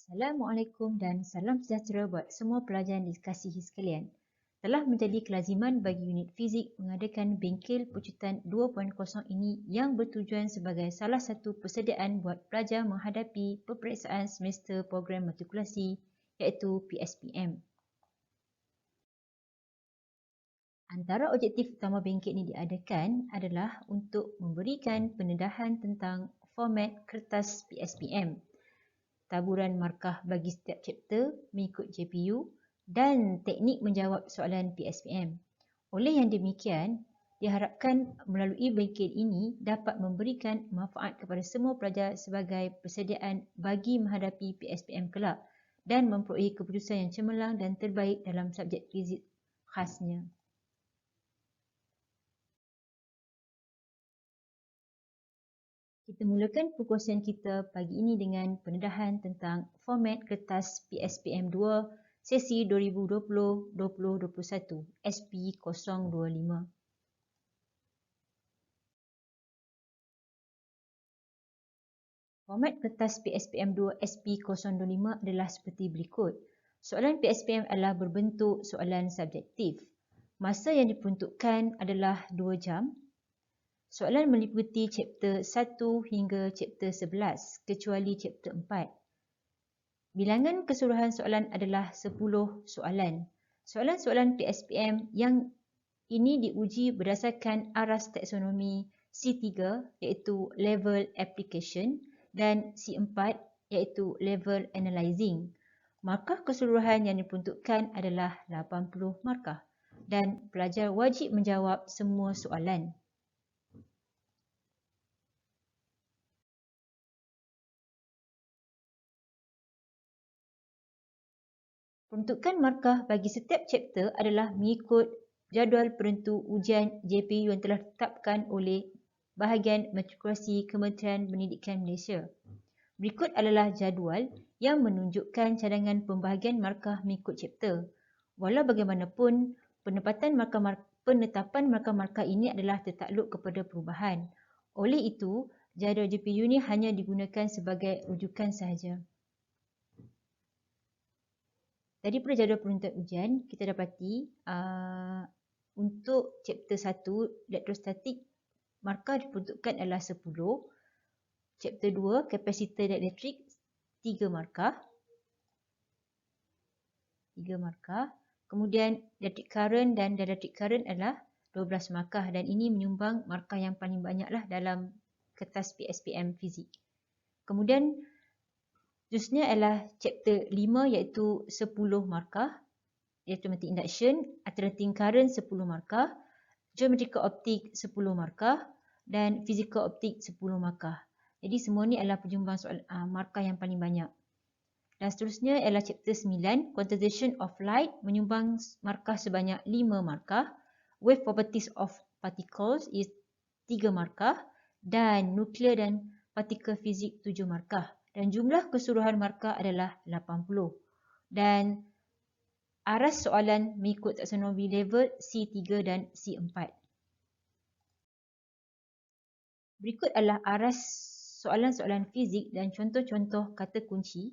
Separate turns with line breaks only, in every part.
Assalamualaikum dan salam sejahtera buat semua pelajar yang dikasihi sekalian. Telah menjadi kelaziman bagi unit fizik mengadakan bengkel pecutan 2.0 ini yang bertujuan sebagai salah satu persediaan buat pelajar menghadapi peperiksaan semester program matrikulasi iaitu PSPM. Antara objektif utama bengkel ini diadakan adalah untuk memberikan pendedahan tentang format kertas PSPM, taburan markah bagi setiap chapter mengikut JPU dan teknik menjawab soalan PSPM. Oleh yang demikian, diharapkan melalui bengkel ini dapat memberikan manfaat kepada semua pelajar sebagai persediaan bagi menghadapi PSPM kelak dan memperolehi keputusan yang cemerlang dan terbaik dalam subjek fizik khasnya. Kita mulakan perkongsian kita pagi ini dengan pendedahan tentang format kertas PSPM 2 sesi 2020-2021 SP025. Format kertas PSPM 2 SP025 adalah seperti berikut. Soalan PSPM adalah berbentuk soalan subjektif. Masa yang diperuntukkan adalah 2 jam. Soalan meliputi chapter 1 hingga chapter 11 kecuali chapter 4. Bilangan keseluruhan soalan adalah 10 soalan. Soalan-soalan PSPM yang ini diuji berdasarkan aras taksonomi C3 iaitu level application dan C4 iaitu level analyzing. Markah keseluruhan yang diperuntukkan adalah 80 markah dan pelajar wajib menjawab semua soalan. Peruntukan markah bagi setiap chapter adalah mengikut jadual penentu ujian JPU yang telah ditetapkan oleh Bahagian Matrikulasi Kementerian Pendidikan Malaysia. Berikut adalah jadual yang menunjukkan cadangan pembahagian markah mengikut chapter. Walau bagaimanapun, penetapan markah-markah ini adalah tertakluk kepada perubahan. Oleh itu, jadual JPU ini hanya digunakan sebagai rujukan sahaja. Daripada jadual penentuan ujian, kita dapati untuk chapter 1, elektrostatik, markah diperuntukkan adalah 10. Chapter 2, kapasitor dan elektrik, 3 markah. Kemudian electric current dan dielectric current adalah 12 markah dan ini menyumbang markah yang paling banyaklah dalam kertas PSPM fizik. Kemudian seterusnya adalah chapter 5 iaitu 10 markah, automatic induction, alternating current 10 markah, geometrical optik 10 markah dan physical optik 10 markah. Jadi semua ni adalah penyumbang soal markah yang paling banyak. Dan seterusnya adalah chapter 9, quantization of light, menyumbang markah sebanyak 5 markah, wave properties of particles is 3 markah dan nuclear dan partikel fizik 7 markah. Dan jumlah keseluruhan markah adalah 80. Dan aras soalan mengikut taksonomi level C3 dan C4. Berikut adalah aras soalan-soalan fizik dan contoh-contoh kata kunci.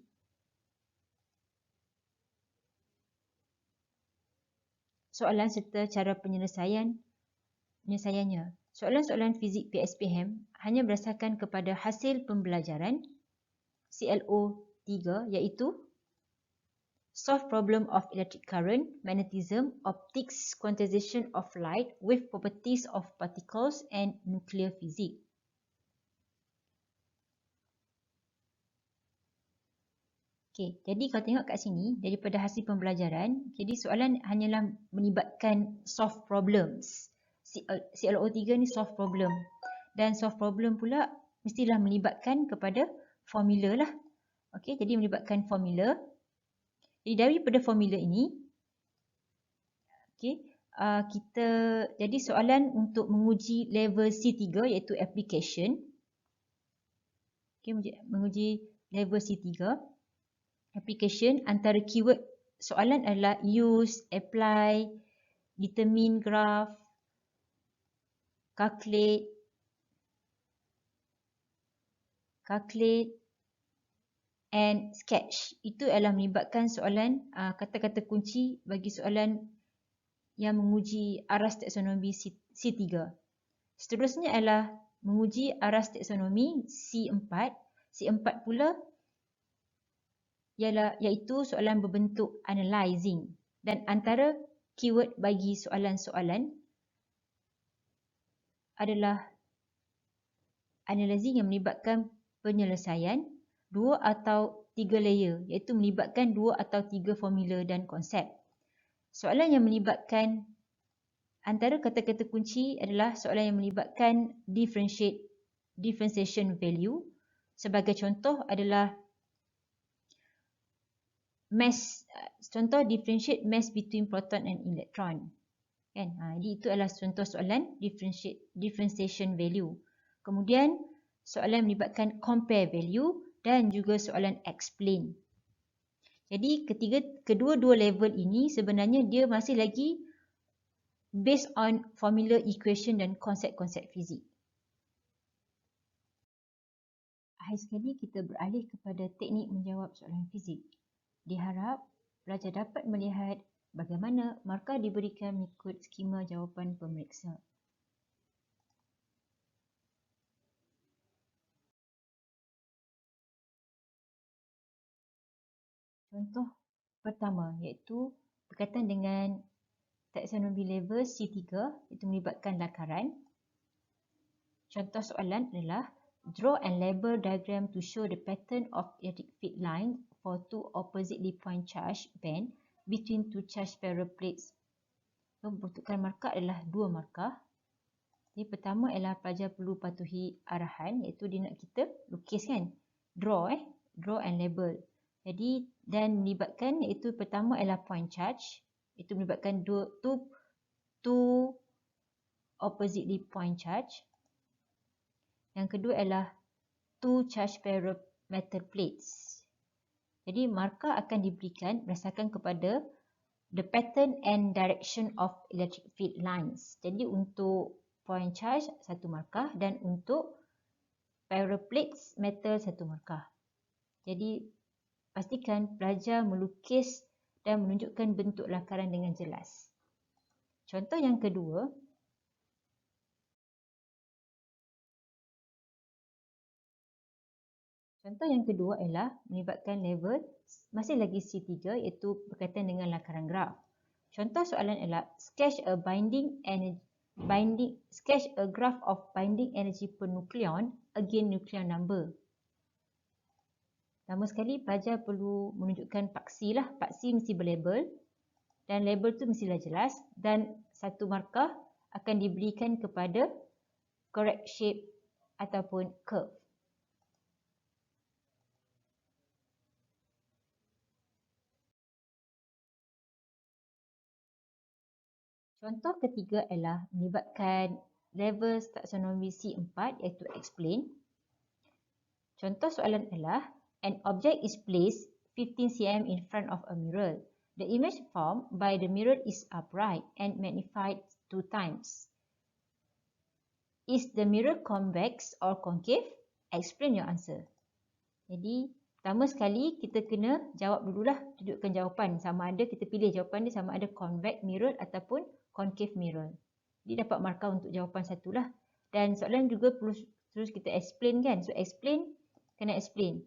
Soalan serta cara penyelesaiannya. Soalan-soalan fizik PSPM hanya berdasarkan kepada hasil pembelajaran CLO3 iaitu solve problem of electric current, magnetism, optics, quantization of light, wave properties of particles and nuclear physics. Okey, jadi kalau tengok kat sini daripada hasil pembelajaran, jadi soalan hanyalah melibatkan solve problems. CLO3 ni solve problem. Dan solve problem pula mestilah melibatkan kepada formula lah. Okey, jadi melibatkan formula. Jadi daripada formula ini, jadi soalan untuk menguji level C3 iaitu application. Okey, menguji level C3. Application antara keyword soalan adalah use, apply, determine graph, calculate, and sketch. Itu adalah melibatkan soalan kata-kata kunci bagi soalan yang menguji aras taksonomi C3. Seterusnya adalah menguji aras taksonomi C4. C4 pula iaitu soalan berbentuk analyzing, dan antara keyword bagi soalan-soalan adalah analyzing yang melibatkan penyelesaian 2 atau 3 layer, iaitu melibatkan 2 atau 3 formula dan konsep. Soalan yang melibatkan antara kata-kata kunci adalah soalan yang melibatkan differentiation value. Sebagai contoh adalah differentiate mass between proton and electron. Kan? Jadi itu adalah contoh soalan differentiation value. Kemudian soalan yang melibatkan compare value dan juga soalan explain. Jadi kedua-dua level ini sebenarnya dia masih lagi based on formula, equation dan konsep-konsep fizik. Akhir sekali kita beralih kepada teknik menjawab soalan fizik. Diharap pelajar dapat melihat bagaimana markah diberikan mengikut skema jawapan pemeriksa. Contoh pertama iaitu berkaitan dengan taksonomi level C3, itu melibatkan lakaran. Contoh soalan adalah draw and label diagram to show the pattern of electric field line for two oppositely point charge band between two charge parallel plates. So, bentukan markah adalah dua markah. Jadi pertama ialah pelajar perlu patuhi arahan, iaitu dia nak kita lukis kan, draw and label. Jadi dan melibatkan, iaitu pertama ialah point charge, itu melibatkan two oppositely point charge. Yang kedua ialah two charge parallel metal plates. Jadi markah akan diberikan berdasarkan kepada the pattern and direction of electric field lines. Jadi untuk point charge satu markah dan untuk parallel plates metal satu markah. Jadi pastikan pelajar melukis dan menunjukkan bentuk lakaran dengan jelas. Contoh yang kedua, ialah melibatkan level masih lagi C3, iaitu berkaitan dengan lakaran graf. Contoh soalan ialah sketch a graph of binding energy per nucleon against nucleon number. Pertama sekali pelajar perlu menunjukkan paksi lah. Paksi mesti berlabel dan label tu mestilah jelas, dan satu markah akan diberikan kepada correct shape ataupun curve. Contoh ketiga ialah melibatkan level taksonomi C4, iaitu explain. Contoh soalan ialah an object is placed 15 cm in front of a mirror. The image formed by the mirror is upright and magnified 2 times. Is the mirror convex or concave? Explain your answer. Jadi pertama sekali kita kena jawab dululah, tunjukkan jawapan. Sama ada kita pilih jawapan dia sama ada convex mirror ataupun concave mirror. Jadi dapat markah untuk jawapan satulah. Dan soalan juga perlu terus kita explain kan. So explain, kena explain.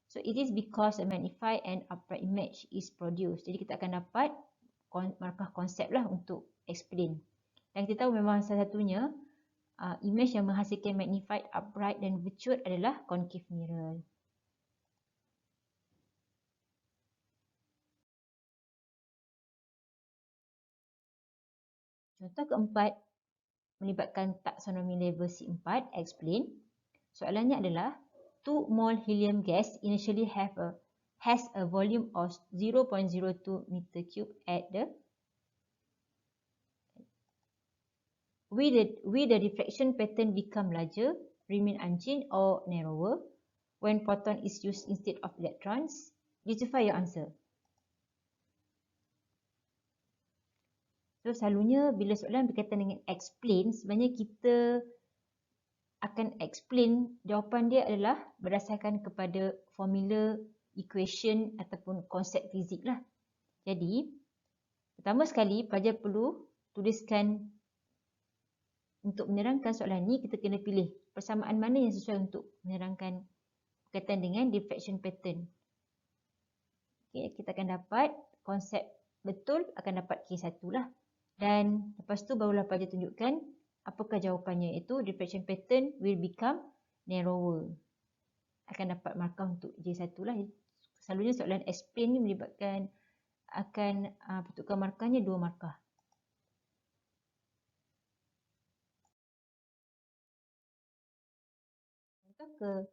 So it is because a magnified and upright image is produced. Jadi kita akan dapat markah konsep lah untuk explain. Dan kita tahu memang salah satunya image yang menghasilkan magnified, upright dan virtual adalah concave mirror. Contoh keempat melibatkan taksonomi level C4, explain. Soalannya adalah 2 mol helium gas initially has a volume of 0.02 meter cube at the will the diffraction pattern become larger, remain unchanged or narrower when proton is used instead of electrons? Justify your answer. So selalunya bila soalan berkaitan dengan explain, sebenarnya kita akan explain jawapan dia adalah berdasarkan kepada formula, equation ataupun konsep fizik lah. Jadi, pertama sekali pelajar perlu tuliskan, untuk menerangkan soalan ni kita kena pilih persamaan mana yang sesuai untuk menerangkan berkaitan dengan diffraction pattern. Okay, kita akan dapat konsep betul akan dapat K1 lah. Dan lepas tu barulah pelajar tunjukkan apakah jawapannya, iaitu diffraction pattern will become narrower. Akan dapat markah untuk J1 lah. Selalunya soalan SP ni melibatkan akan pertukar markahnya 2 markah. Contoh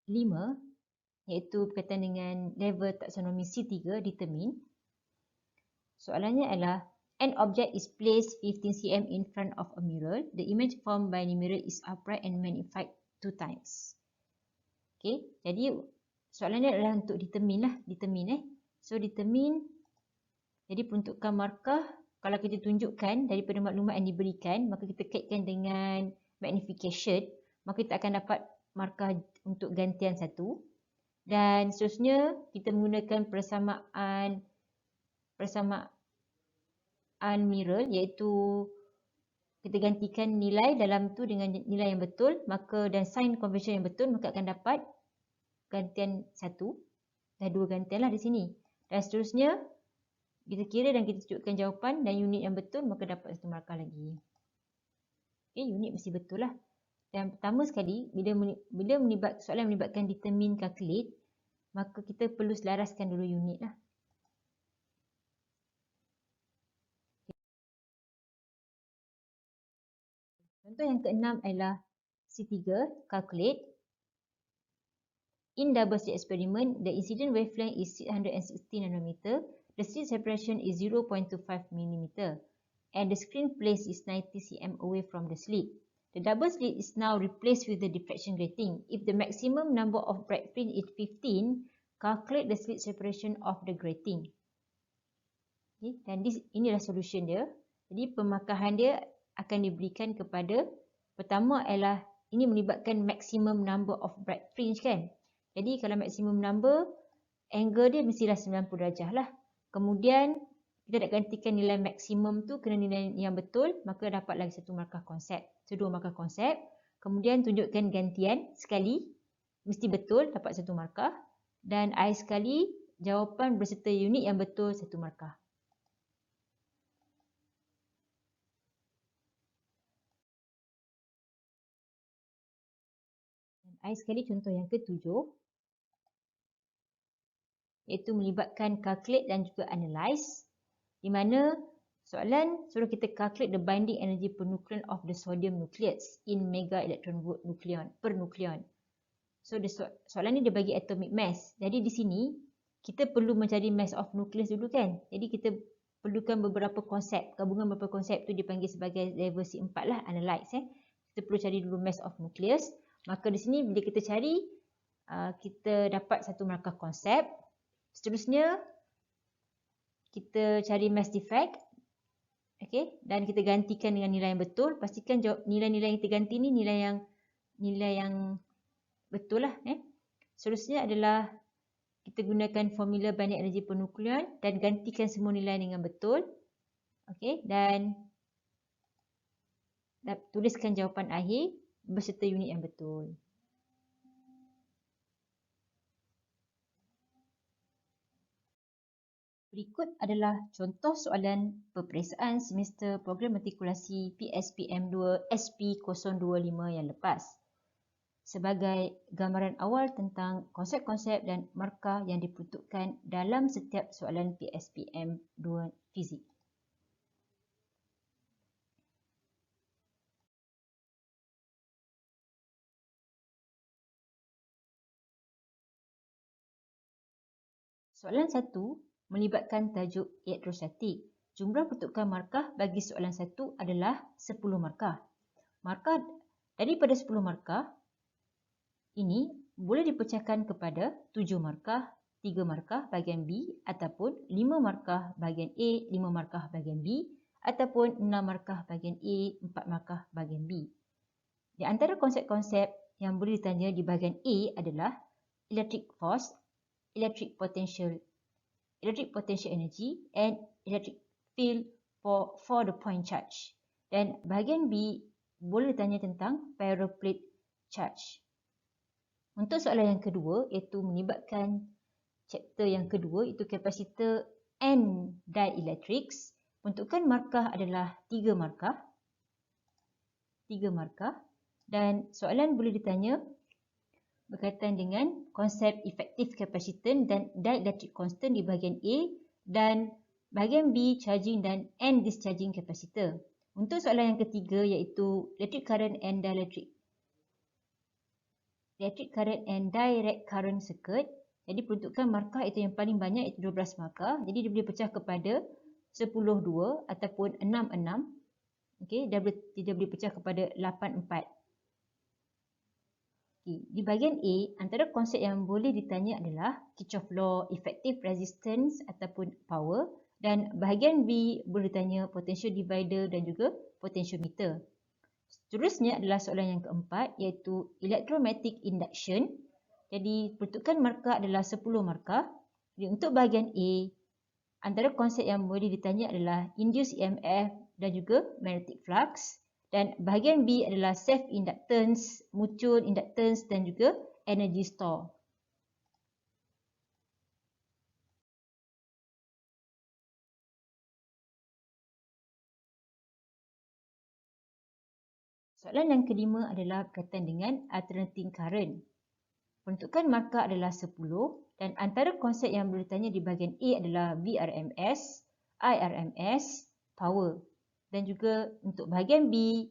ke-5 iaitu berkaitan dengan level taksonomi C3 determine. Soalannya adalah an object is placed 15 cm in front of a mirror. The image formed by the mirror is upright and magnified 2 times. Okay, jadi soalannya adalah untuk determine lah, So determine, jadi peruntukan markah kalau kita tunjukkan daripada maklumat yang diberikan, maka kita kaitkan dengan magnification, maka kita akan dapat markah untuk gantian 1. Dan seterusnya kita menggunakan persamaan mirror, iaitu kita gantikan nilai dalam tu dengan nilai yang betul, maka dan sign convention yang betul, maka akan dapat gantian 1. Dah 2 gantian lah di sini. Dan seterusnya kita kira dan kita tunjukkan jawapan dan unit yang betul, maka dapat 1 markah lagi. Okay, unit mesti betul lah. Dan pertama sekali, bila soalan melibatkan determine, calculate, maka kita perlu selaraskan dulu unit lah. Contoh yang ke-6 adalah C3, calculate. In double slit experiment, the incident wavelength is 660 nanometer, the slit separation is 0.25 mm, and the screen place is 90 cm away from the slit. The double slit is now replaced with the diffraction grating. If the maximum number of bright fringe is 15, calculate the slit separation of the grating. Okay, dan inilah solution dia. Jadi pemarkahan dia akan diberikan kepada, pertama adalah ini melibatkan maximum number of bright fringe kan. Jadi kalau maximum number, angle dia mestilah 90 darjah lah. Kemudian kita nak gantikan nilai maksimum tu kena nilai yang betul, maka dapat lagi 1 markah konsep. So 2 markah konsep. Kemudian tunjukkan gantian sekali, mesti betul, dapat 1 markah. Dan I sekali, jawapan berserta unit yang betul, 1 markah. I sekali contoh yang ke-7, iaitu melibatkan calculate dan juga analyze, di mana soalan suruh kita calculate the binding energy per nucleon of the sodium nucleus in mega electron volt per nucleon. So soalan ni dia bagi atomic mass. Jadi di sini kita perlu mencari mass of nucleus dulu kan. Jadi kita perlukan beberapa konsep. Gabungan beberapa konsep tu dipanggil sebagai level C4 lah, analyze. Kita perlu cari dulu mass of nucleus. Maka di sini bila kita cari, kita dapat 1 markah konsep. Seterusnya kita cari mass defect. Okay, dan kita gantikan dengan nilai yang betul. Pastikan nilai-nilai yang kita ganti ni nilai yang betul lah. Seterusnya adalah kita gunakan formula binding energy per nukleon dan gantikan semua nilai dengan betul. Okay, dan tuliskan jawapan akhir berserta unit yang betul. Berikut adalah contoh soalan peperiksaan semester program matrikulasi PSPM2 SP025 yang lepas, sebagai gambaran awal tentang konsep-konsep dan markah yang diperuntukkan dalam setiap soalan PSPM2 fizik. Soalan 1 melibatkan tajuk elektrostatik. Jumlah peruntukan markah bagi soalan 1 adalah 10 markah. Markah daripada 10 markah ini boleh dipecahkan kepada 7 markah, 3 markah bahagian B, ataupun 5 markah bahagian A, 5 markah bahagian B, ataupun 6 markah bahagian A, 4 markah bahagian B. Di antara konsep-konsep yang boleh ditanya di bahagian A adalah electric force, electric potential energy, and electric field for the point charge. Dan bahagian B boleh tanya tentang ferroplate charge. Untuk soalan yang kedua, iaitu melibatkan chapter yang kedua, iaitu kapasitor and dielectrics. Peruntukan markah adalah 3 markah. 3 markah. Dan soalan boleh ditanya berkaitan dengan konsep efektif kapasitan dan dielectric constant di bahagian A, dan bahagian B charging dan and discharging capacitor. Untuk soalan yang ketiga, iaitu electric current and direct current circuit. Jadi peruntukan markah itu yang paling banyak, iaitu 12 markah. Jadi dia boleh pecah kepada 10-2 ataupun 6-6. Okey, dia boleh pecah kepada 8-4. Di bahagian A, antara konsep yang boleh ditanya adalah Kirchhoff law, effective resistance ataupun power, dan bahagian B boleh ditanya potential divider dan juga potentiometer. Seterusnya adalah soalan yang keempat, iaitu electromagnetic induction. Jadi peruntukan markah adalah 10 markah. Jadi untuk bahagian A, antara konsep yang boleh ditanya adalah induced EMF dan juga magnetic flux. Dan bahagian B adalah self-inductance, mutual inductance dan juga energy store. Soalan yang kelima adalah berkaitan dengan alternating current. Peruntukan markah adalah 10 dan antara konsep yang boleh ditanya di bahagian A adalah VRMS, IRMS, power. Dan juga untuk bahagian B,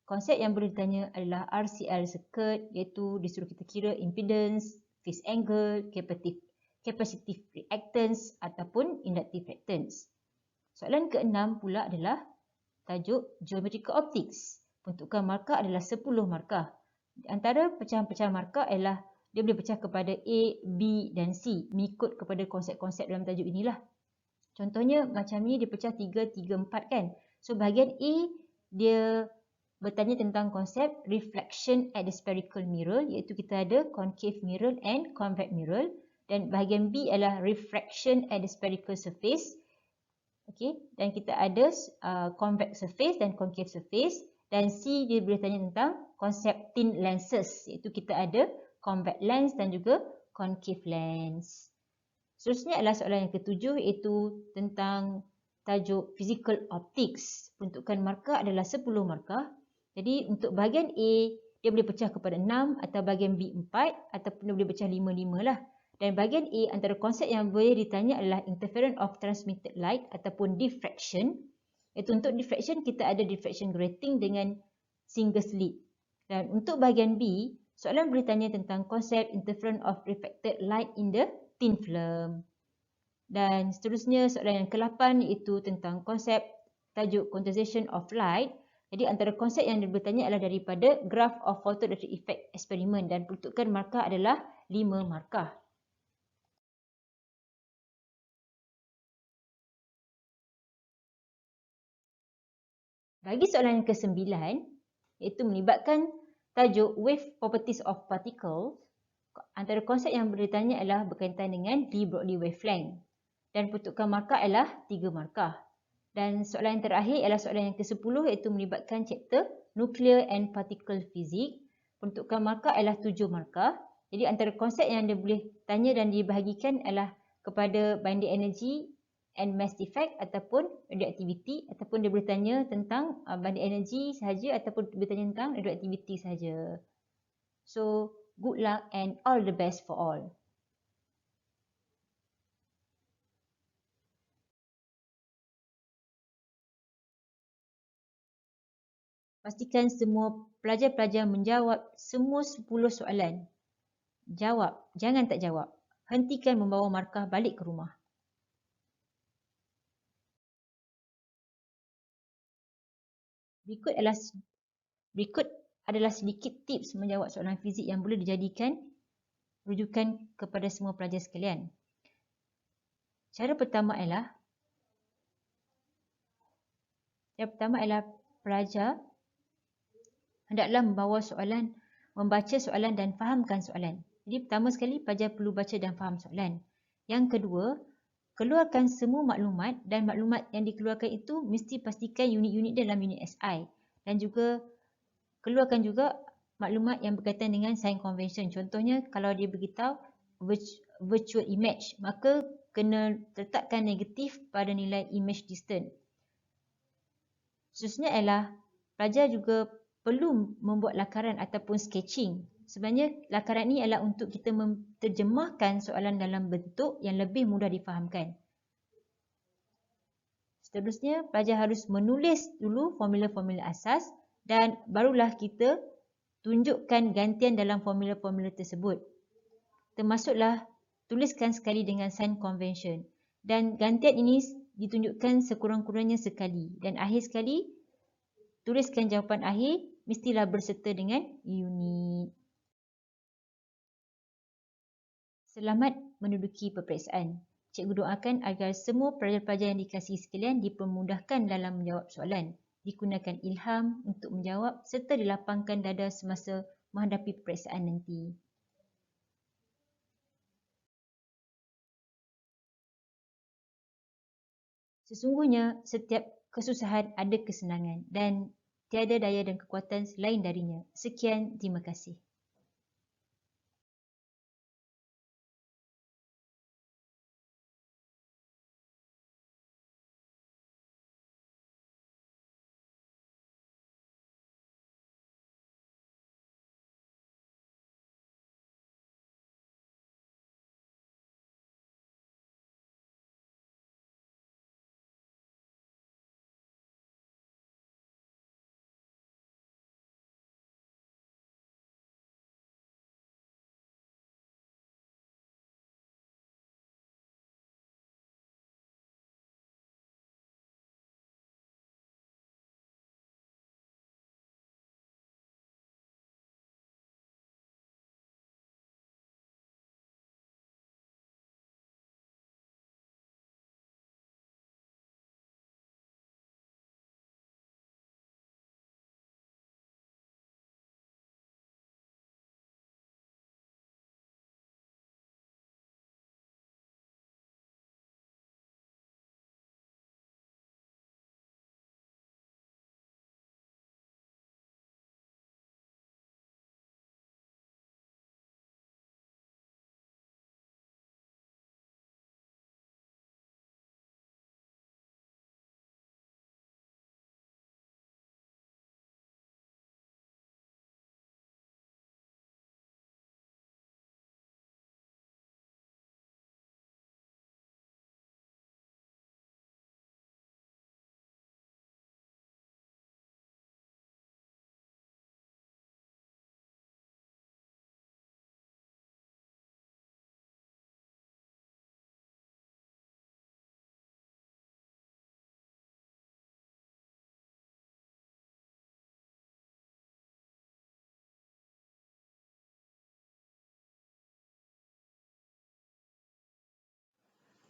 konsep yang boleh ditanya adalah RCL circuit, iaitu disuruh kita kira impedance, phase angle, capacitive reactance ataupun inductive reactance. Soalan keenam pula adalah tajuk geometrical optics. Peruntukan markah adalah 10 markah. Antara pecahan-pecahan markah ialah dia boleh pecah kepada A, B dan C mengikut kepada konsep-konsep dalam tajuk inilah. Contohnya macam ni dia pecah 3, 3, 4 kan. So bahagian A dia bertanya tentang konsep reflection at the spherical mirror, iaitu kita ada concave mirror and convex mirror, dan bahagian B adalah refraction at the spherical surface. Okey, dan kita ada convex surface dan concave surface, dan C dia boleh tanya tentang konsep thin lenses, iaitu kita ada convex lens dan juga concave lens. Seterusnya adalah soalan yang ketujuh, iaitu tentang tajuk physical optics. Peruntukan markah adalah 10 markah. Jadi untuk bahagian A, dia boleh pecah kepada 6 atau bahagian B 4 ataupun dia boleh pecah 5-5 lah. Dan bahagian A, antara konsep yang boleh ditanya adalah interference of transmitted light ataupun diffraction. Iaitu untuk diffraction, kita ada diffraction grating dengan single slit. Dan untuk bahagian B, soalan boleh tanya tentang konsep interference of reflected light in the thin film. Dan seterusnya soalan yang ke-8 iaitu tentang konsep tajuk quantization of light. Jadi antara konsep yang bertanya adalah daripada graph of photoelectric effect experiment, dan peruntukan markah adalah 5 markah. Bagi soalan yang ke-9, iaitu melibatkan tajuk wave properties of particles, antara konsep yang bertanya adalah berkaitan dengan de Broglie wavelength, dan peruntukan markah adalah 3 markah. Dan soalan yang terakhir ialah soalan yang ke-10, iaitu melibatkan chapter nuclear and particle physics. Peruntukan markah adalah 7 markah. Jadi antara konsep yang dia boleh tanya dan dibahagikan adalah kepada binding energy and mass effect ataupun radioactivity, ataupun dia boleh tanya tentang binding energy sahaja ataupun dia boleh tanya tentang radioactivity sahaja. So good luck and all the best for all. Pastikan semua pelajar-pelajar menjawab semua 10 soalan. Jawab, jangan tak jawab. Hentikan membawa markah balik ke rumah. Berikut adalah sedikit tips menjawab soalan fizik yang boleh dijadikan rujukan kepada semua pelajar sekalian. Cara pertama ialah pelajar hendaklah membaca soalan dan fahamkan soalan. Jadi pertama sekali, pelajar perlu baca dan faham soalan. Yang kedua, keluarkan semua maklumat dan maklumat yang dikeluarkan itu mesti pastikan unit-unit dalam unit SI. Dan juga keluarkan juga maklumat yang berkaitan dengan sign convention. Contohnya kalau dia beritahu virtual image, maka kena letakkan negatif pada nilai image distance. Seterusnya ialah pelajar juga perlu membuat lakaran ataupun sketching. Sebenarnya lakaran ini adalah untuk kita menterjemahkan soalan dalam bentuk yang lebih mudah difahamkan. Seterusnya, pelajar harus menulis dulu formula-formula asas dan barulah kita tunjukkan gantian dalam formula-formula tersebut. Termasuklah tuliskan sekali dengan sign convention. Dan gantian ini ditunjukkan sekurang-kurangnya sekali. Dan akhir sekali, tuliskan jawapan akhir mestilah berserta dengan unit. Selamat menduduki peperiksaan. Cikgu doakan agar semua pelajar-pelajar yang dikasihi sekalian dipermudahkan dalam menjawab soalan, digunakan ilham untuk menjawab serta dilapangkan dada semasa menghadapi peperiksaan nanti. Sesungguhnya setiap kesusahan ada kesenangan dan tiada daya dan kekuatan selain darinya. Sekian, terima kasih.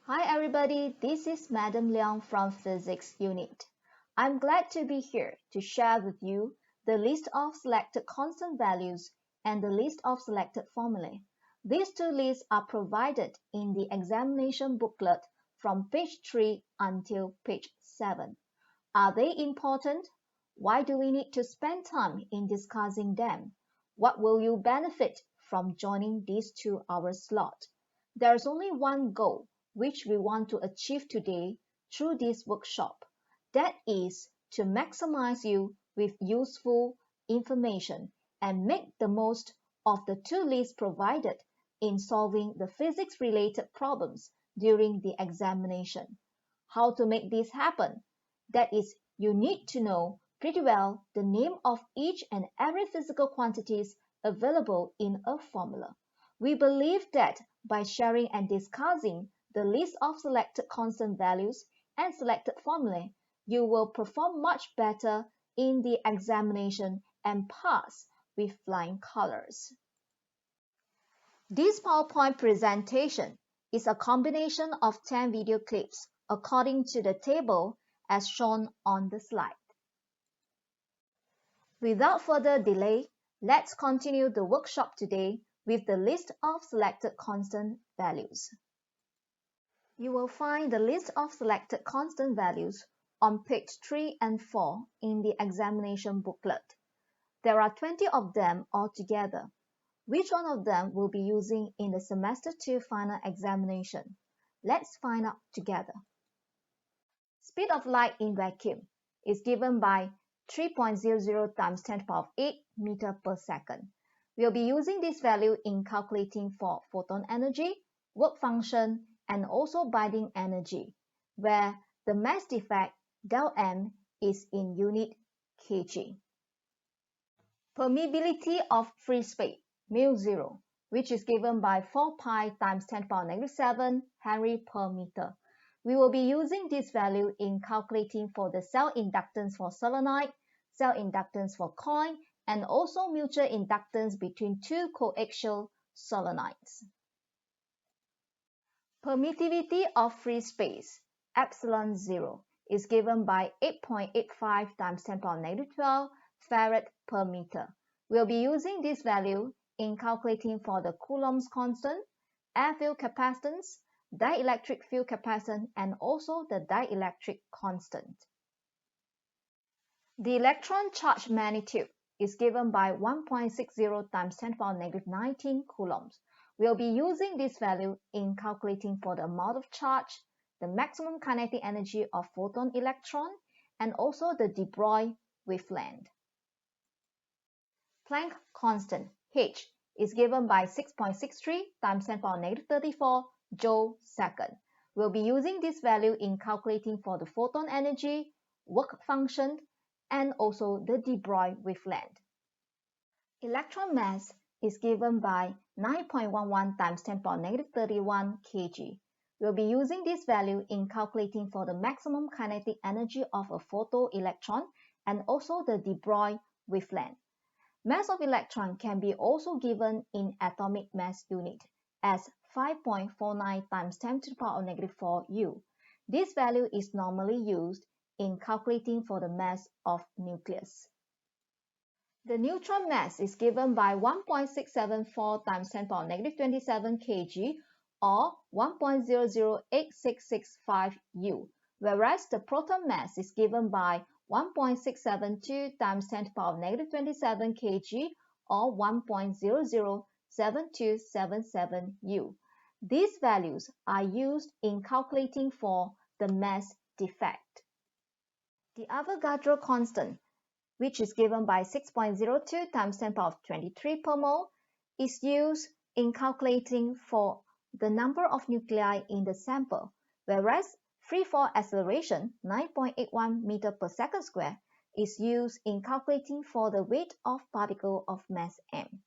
Hi everybody, this is Madam Leong from Physics Unit. I'm glad to be here to share with you the list of selected constant values and the list of selected formulae. These two lists are provided in the examination booklet from page 3 until page 7. Are they important? Why do we need to spend time in discussing them? What will you benefit from joining this 2-hour slot? There's only one goal which we want to achieve today through this workshop. That is to maximize you with useful information and make the most of the two lists provided in solving the physics-related problems during the examination. How to make this happen? That is, you need to know pretty well the name of each and every physical quantities available in a formula. We believe that by sharing and discussing the list of selected constant values and selected formulae, you will perform much better in the examination and pass with flying colors. This PowerPoint presentation is a combination of 10 video clips according to the table as shown on the slide. Without further delay, let's continue the workshop today with the list of selected constant values. You will find the list of selected constant values on page 3 and 4 in the examination booklet. There are 20 of them altogether. Which one of them will be using in the semester 2 final examination? Let's find out together. Speed of light in vacuum is given by 3.00 times 10 to the power of 8 meter per second. We'll be using this value in calculating for photon energy, work function, and also binding energy, where the mass defect del M is in unit kg. Permeability of free space, μ0, which is given by 4 pi times 10 to the power of -7 Henry per meter. We will be using this value in calculating for the cell inductance for solenoid, cell inductance for coil, and also mutual inductance between two coaxial solenoids. Permittivity of free space, epsilon 0, is given by 8.85 times 10 to the power of -12 farad per meter. We'll be using this value in calculating for the Coulomb's constant, air field capacitance, dielectric field capacitance, and also the dielectric constant. The electron charge magnitude is given by 1.60 times 10 to the power of -19 coulombs. We'll be using this value in calculating for the amount of charge, the maximum kinetic energy of photon electron, and also the de Broglie wavelength. Planck constant, H, is given by 6.63 times 10 to the power of -34 joule second. We'll be using this value in calculating for the photon energy, work function, and also the de Broglie wavelength. Electron mass is given by 9.11 times 10 to the power of -31 kg. We'll be using this value in calculating for the maximum kinetic energy of a photoelectron and also the de Broglie wavelength. Mass of electron can be also given in atomic mass unit as 5.49 times 10 to the power of -4 U. This value is normally used in calculating for the mass of nucleus. The neutron mass is given by 1.674 times 10 to the power of -27 kg or 1.008665 U, whereas the proton mass is given by 1.672 times 10 to the power of -27 kg or 1.007277 U. These values are used in calculating for the mass defect. The Avogadro constant, which is given by 6.02 times 10 to the power of 23 per mole, is used in calculating for the number of nuclei in the sample, whereas free fall acceleration, 9.81 meter per second square, is used in calculating for the weight of particle of mass m.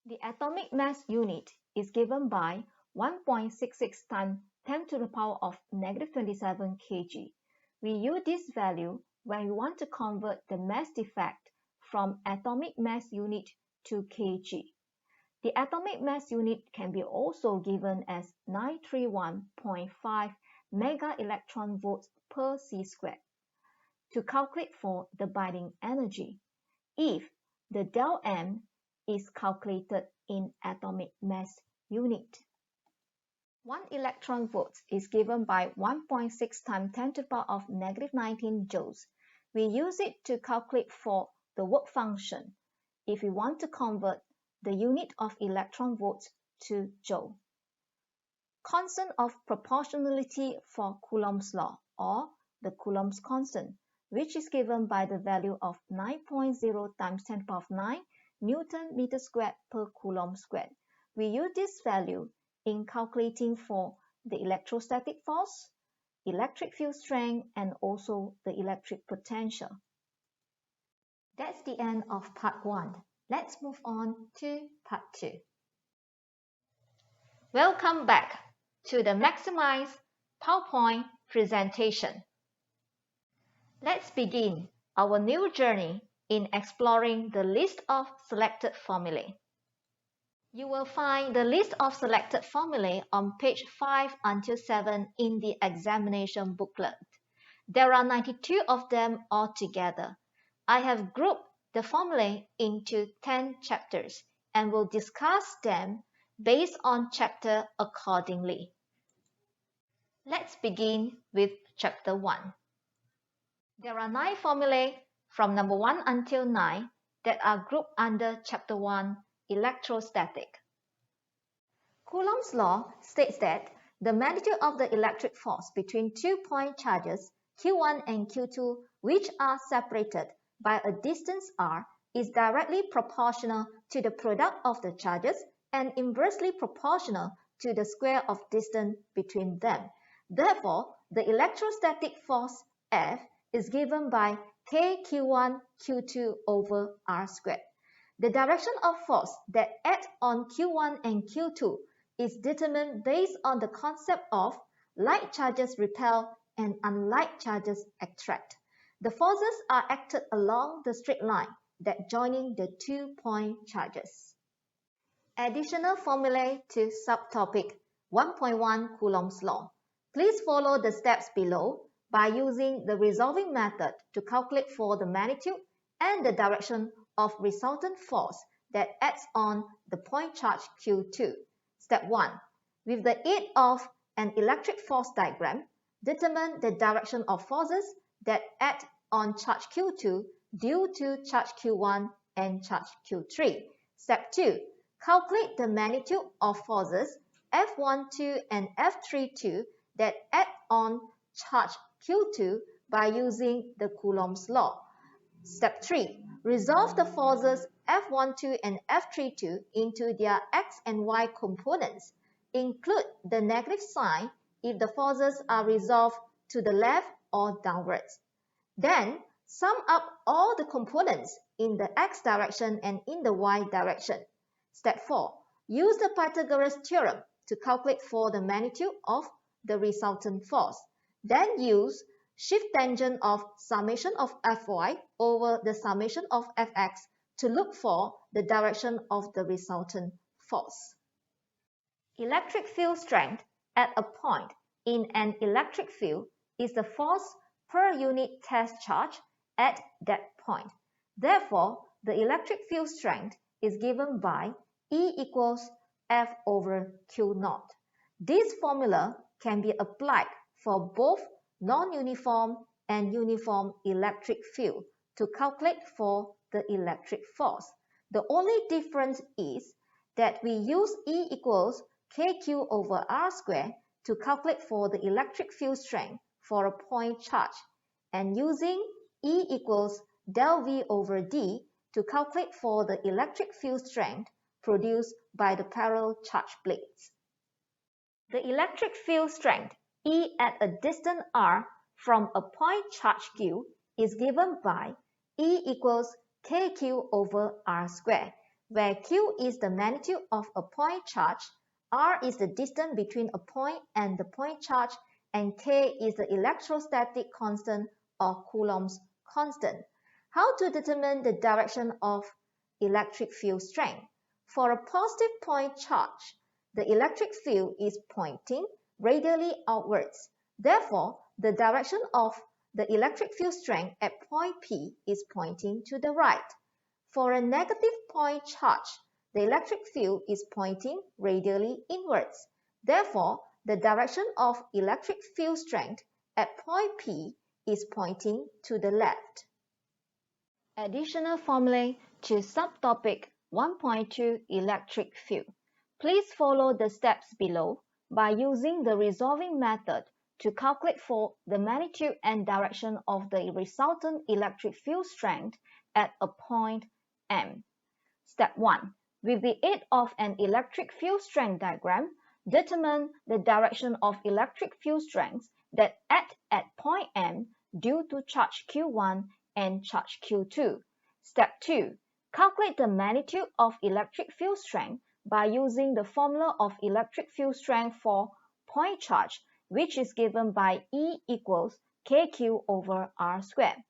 The atomic mass unit is given by 1.66 times 10 to the power of -27 kg. We use this value when we want to convert the mass defect from atomic mass unit to kg. The atomic mass unit can be also given as 931.5 mega electron volts per c squared. To calculate for the binding energy, if the del M is calculated in atomic mass unit. 1 electron volt is given by 1.6 times 10 to the power of -19 joules. We use it to calculate for the work function if we want to convert the unit of electron volts to joule. Constant of proportionality for Coulomb's law, or the Coulomb's constant, which is given by the value of 9.0 times 10 to the power of 9 Newton meter squared per Coulomb squared. We use this value in calculating for the electrostatic force, electric field strength, and also the electric potential. That's the end of part 1. Let's move on to part 2. Welcome back to the Maximize PowerPoint presentation. Let's begin our new journey in exploring the list of selected formulae. You will find the list of selected formulae on page 5 until 7 in the examination booklet. There are 92 of them altogether. I have grouped the formulae into 10 chapters, and will discuss them based on chapter accordingly. Let's begin with chapter 1. There are 9 formulae from number 1 until 9 that are grouped under chapter 1, electrostatic. Coulomb's law states that the magnitude of the electric force between 2 point charges Q1 and Q2, which are separated by a distance r, is directly proportional to the product of the charges and inversely proportional to the square of distance between them. Therefore, the electrostatic force F is given by kq1 q2 over r squared. The direction of force that acts on q1 and q2 is determined based on the concept of like charges repel and unlike charges attract. The forces are acted along the straight line that joining the 2 point charges. Additional formulae to subtopic 1.1 Coulomb's law. Please follow the steps below by using the resolving method to calculate for the magnitude and the direction of resultant force that acts on the point charge Q2. Step 1. With the aid of an electric force diagram, determine the direction of forces that act on charge Q2 due to charge Q1 and charge Q3. Step 2. Calculate the magnitude of forces F12 and F32 that act on charge Q2 by using the Coulomb's law. Step 3. Resolve the forces F12 and F32 into their x and y components. Include the negative sign if the forces are resolved to the left or downwards. Then, sum up all the components in the x direction and in the y direction. Step 4. Use the Pythagoras theorem to calculate for the magnitude of the resultant force. Then use shift tangent of summation of Fy over the summation of Fx to look for the direction of the resultant force. Electric field strength at a point in an electric field is the force per unit test charge at that point. Therefore, the electric field strength is given by E equals F over Q naught. This formula can be applied for both non-uniform and uniform electric field to calculate for the electric force. The only difference is that we use E equals kq over r squared to calculate for the electric field strength for a point charge, and using E equals del V over d to calculate for the electric field strength produced by the parallel charge plates. The electric field strength E at a distance r from a point charge Q is given by E equals kq over r squared, where Q is the magnitude of a point charge, r is the distance between a point and the point charge, and K is the electrostatic constant or Coulomb's constant. How to determine the direction of electric field strength? For a positive point charge, the electric field is pointing radially outwards. Therefore, the direction of the electric field strength at point P is pointing to the right. For a negative point charge, the electric field is pointing radially inwards. Therefore, the direction of electric field strength at point P is pointing to the left. Additional formulae to subtopic 1.2 electric field. Please follow the steps below by using the resolving method to calculate for the magnitude and direction of the resultant electric field strength at a point M. Step 1. With the aid of an electric field strength diagram, determine the direction of electric field strengths that act at point M due to charge Q1 and charge Q2. Step 2. Calculate the magnitude of electric field strength by using the formula of electric field strength for point charge, which is given by E equals kq over r squared.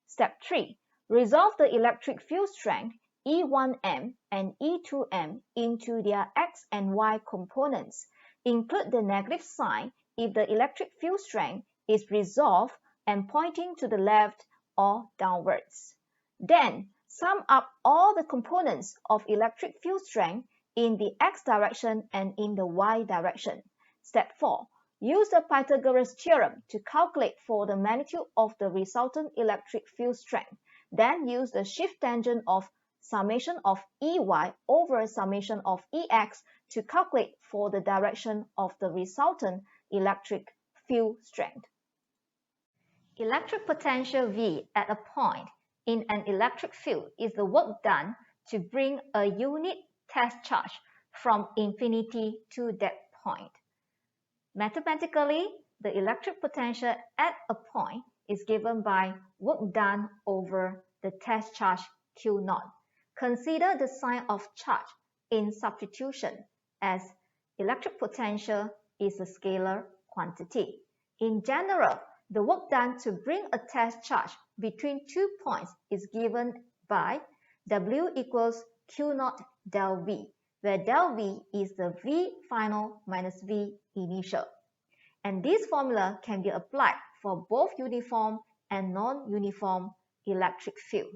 Step 3. Resolve the electric field strength E1m and E2m into their x and y components. Include the negative sign if the electric field strength is resolved and pointing to the left or downwards. Then, Sum up all the components of electric field strength in the x direction and in the y direction. Step 4. Use the Pythagoras theorem to calculate for the magnitude of the resultant electric field strength. Then use the shift tangent of summation of EY over summation of EX to calculate for the direction of the resultant electric field strength. Electric potential V at a point in an electric field is the work done to bring a unit test charge from infinity to that point. Mathematically, the electric potential at a point is given by work done over the test charge Q0. Consider the sign of charge in substitution, as electric potential is a scalar quantity. In general, the work done to bring a test charge between 2 points is given by W equals Q0 del V, where del V is the V final minus V initial. And this formula can be applied for both uniform and non-uniform electric field.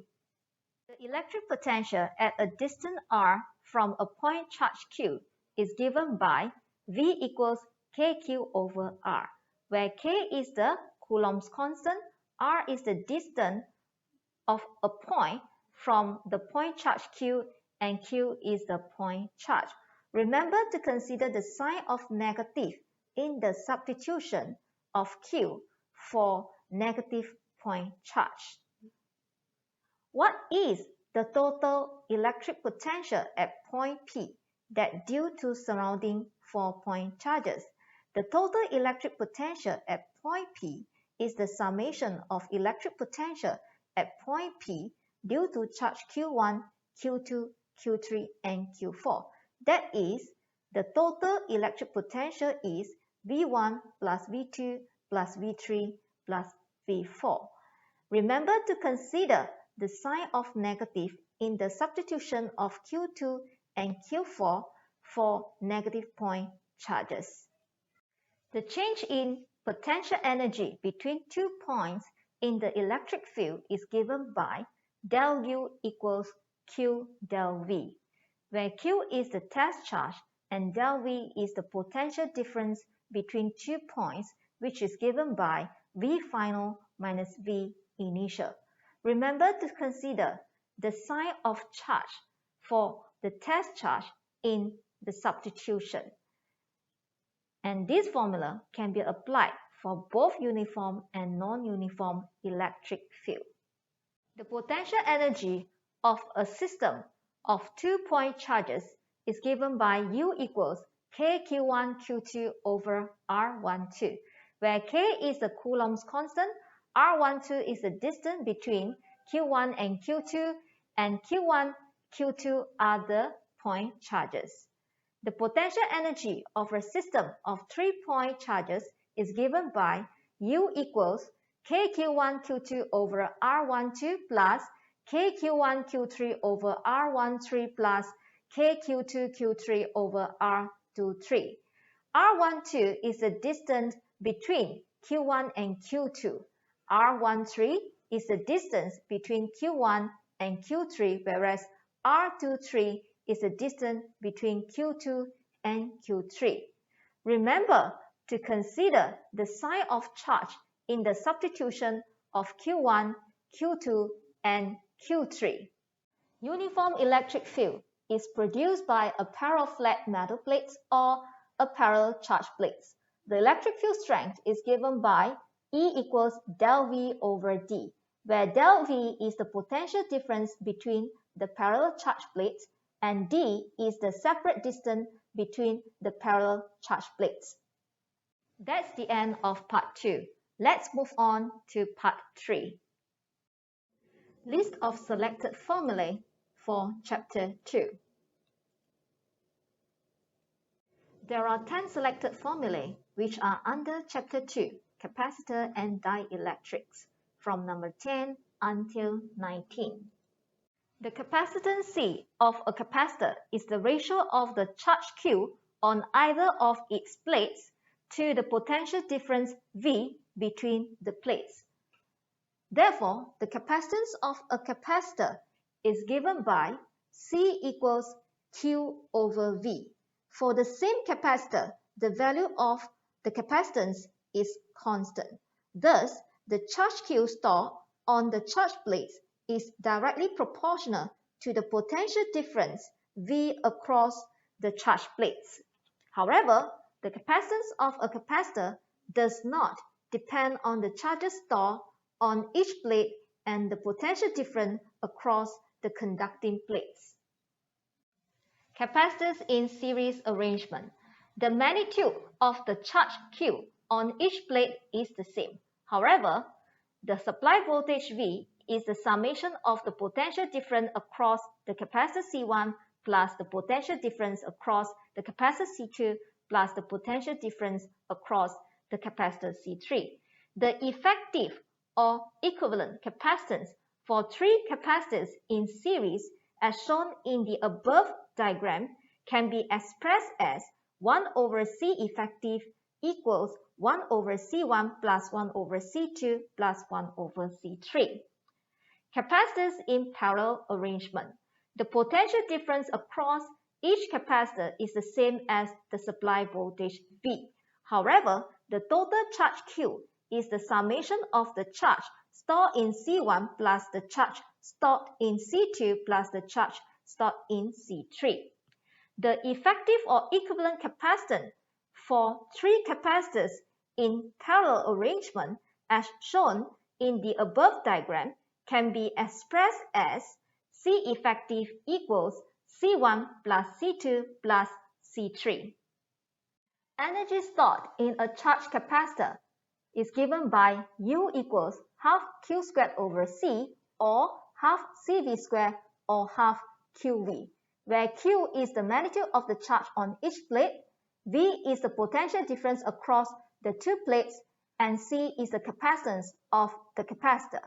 The electric potential at a distance r from a point charge Q is given by V equals kq over r, where k is the Coulomb's constant, r is the distance of a point from the point charge Q, and Q is the point charge. Remember to consider the sign of negative in the substitution of Q for negative point charge. What is the total electric potential at point P that due to surrounding 4-point charges? The total electric potential at point P is the summation of electric potential at point P due to charge Q1, Q2, Q3, and Q4. That is, the total electric potential is V1 plus V2 plus V3 plus V4. Remember to consider the sign of negative in the substitution of Q2 and Q4 for negative point charges. The change in potential energy between 2 points in the electric field is given by del U equals Q del V, where Q is the test charge and del V is the potential difference between 2 points, which is given by V final minus V initial. Remember to consider the sign of charge for the test charge in the substitution. And this formula can be applied for both uniform and non-uniform electric field. The potential energy of a system of 2-point charges is given by U equals kq1 q2 over r12, where k is the Coulomb's constant, r12 is the distance between q1 and q2, and q1, q2 are the point charges. The potential energy of a system of 3-point charges is given by U equals kq1 q2 over r12 plus kq1 q3 over r13 plus kq2 q3 over r23. r12 is the distance between q1 and q2. r13 is the distance between q1 and q3, whereas r23 is the distance between q2 and q3. Remember to consider the sign of charge in the substitution of q1, q2, and q3. Uniform electric field is produced by a pair of flat metal plates or a parallel charge plates. The electric field strength is given by E equals del V over D, where del V is the potential difference between the parallel charge plates and D is the separate distance between the parallel charge plates. That's the end of part 2. Let's move on to part 3. List of selected formulae for chapter 2. There are 10 selected formulae which are under chapter 2, capacitor and dielectrics, from number 10 until 19. The capacitance C of a capacitor is the ratio of the charge Q on either of its plates to the potential difference V between the plates. Therefore, the capacitance of a capacitor is given by C equals Q over V. For the same capacitor, the value of the capacitance is constant. Thus, the charge Q stored on the charge plates is directly proportional to the potential difference V across the charge plates. However, the capacitance of a capacitor does not depend on the charges stored on each plate and the potential difference across the conducting plates. Capacitors in series arrangement. The magnitude of the charge Q on each plate is the same. However, the supply voltage V is the summation of the potential difference across the capacitor C1 plus the potential difference across the capacitor C2 plus the potential difference across the capacitor C3. The effective or equivalent capacitance for three capacitors in series as shown in the above diagram can be expressed as 1 over C effective equals 1 over C1 plus 1 over C2 plus 1 over C3. Capacitors in parallel arrangement. The potential difference across each capacitor is the same as the supply voltage V. However, the total charge Q is the summation of the charge stored in C1 plus the charge stored in C2 plus the charge stored in C3. The effective or equivalent capacitance for three capacitors in parallel arrangement as shown in the above diagram can be expressed as C effective equals C1 plus C2 plus C3. Energy stored in a charged capacitor is given by U equals half Q squared over C or half CV squared or half QV, where Q is the magnitude of the charge on each plate, V is the potential difference across the two plates, and C is the capacitance of the capacitor.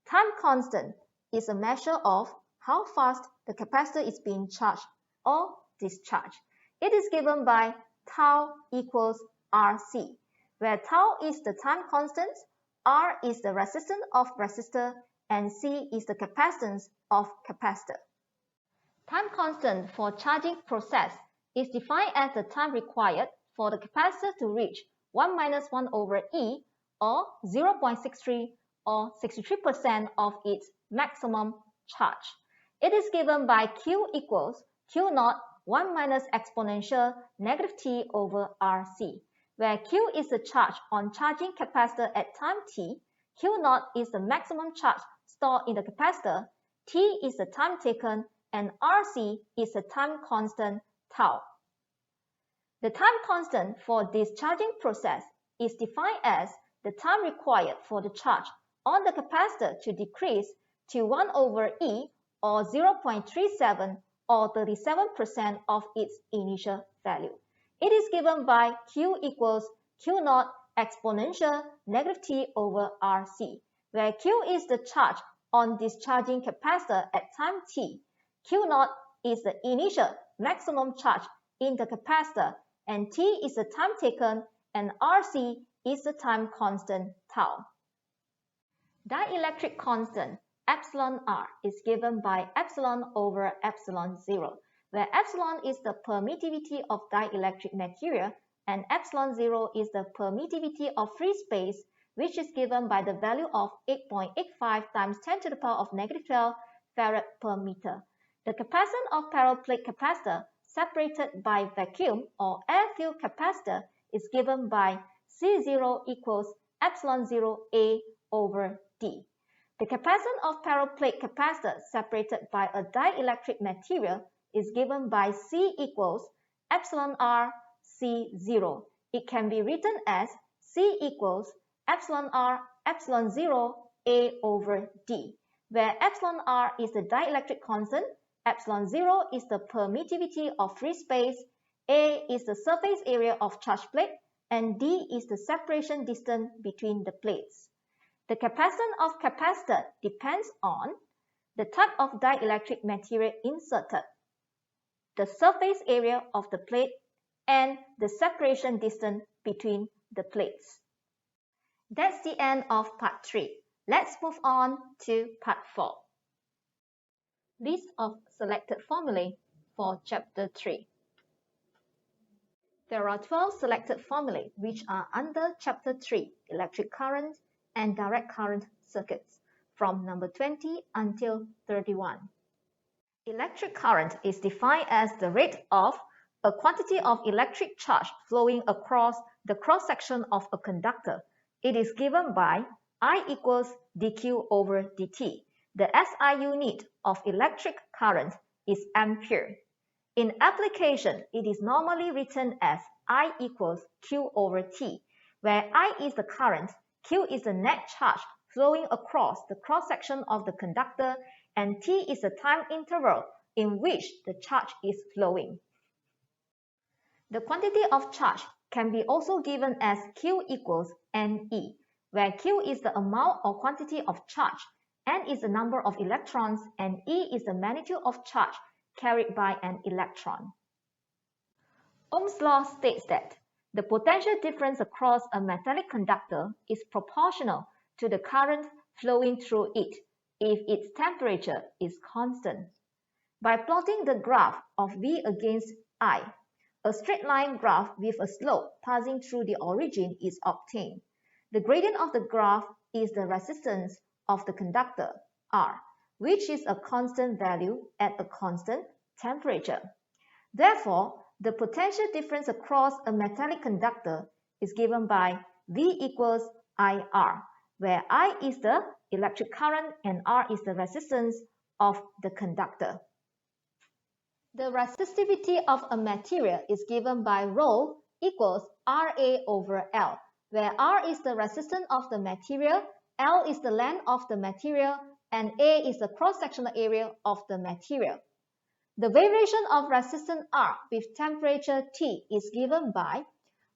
Time constant is a measure of how fast the capacitor is being charged or discharged. It is given by tau equals RC, where tau is the time constant, R is the resistance of resistor, and C is the capacitance of capacitor. Time constant for charging process is defined as the time required for the capacitor to reach 1 minus 1 over E or 0.63 or 63% of its maximum charge. It is given by Q equals Q naught 1 minus exponential negative T over RC, where Q is the charge on charging capacitor at time T, Q naught is the maximum charge stored in the capacitor, T is the time taken, and RC is the time constant tau. The time constant for this charging process is defined as the time required for the charge on the capacitor to decrease to 1 over E or 0.37 or 37% of its initial value. It is given by Q equals Q naught exponential negative T over RC, where Q is the charge on discharging capacitor at time T, Q naught is the initial maximum charge in the capacitor, and T is the time taken, and RC is the time constant tau. Dielectric constant epsilon R is given by epsilon over epsilon 0, where epsilon is the permittivity of dielectric material and epsilon 0 is the permittivity of free space, which is given by the value of 8.85 times 10 to the power of negative 12 farad per meter. The capacitance of parallel plate capacitor separated by vacuum or air-filled capacitor is given by C0 equals epsilon 0 A over D. The capacitance of parallel plate capacitor separated by a dielectric material is given by C equals epsilon R C0. It can be written as C equals epsilon R epsilon 0 A over D, where epsilon R is the dielectric constant, epsilon 0 is the permittivity of free space, A is the surface area of charge plate, and D is the separation distance between the plates. The capacitance of capacitor depends on the type of dielectric material inserted, the surface area of the plate, and the separation distance between the plates. That's the end of part 3. Let's move on to part 4. List of selected formulae for Chapter 3. There are 12 selected formulae which are under Chapter 3, Electric Current and Direct Current Circuits, from number 20 until 31. Electric current is defined as the rate of a quantity of electric charge flowing across the cross-section of a conductor. It is given by I equals dq over dt. The SI unit of electric current is ampere. In application, it is normally written as I equals Q over T, where I is the current, Q is the net charge flowing across the cross-section of the conductor, and T is the time interval in which the charge is flowing. The quantity of charge can be also given as Q equals NE, where Q is the amount or quantity of charge, N is the number of electrons, and E is the magnitude of charge carried by an electron. Ohm's law states that the potential difference across a metallic conductor is proportional to the current flowing through it if its temperature is constant. By plotting the graph of V against I, a straight line graph with a slope passing through the origin is obtained. The gradient of the graph is the resistance of the conductor, R, which is a constant value at a constant temperature. Therefore, the potential difference across a metallic conductor is given by V equals IR, where I is the electric current and R is the resistance of the conductor. The resistivity of a material is given by ρ equals RA over L, where R is the resistance of the material, L is the length of the material, and A is the cross-sectional area of the material. The variation of resistance R with temperature T is given by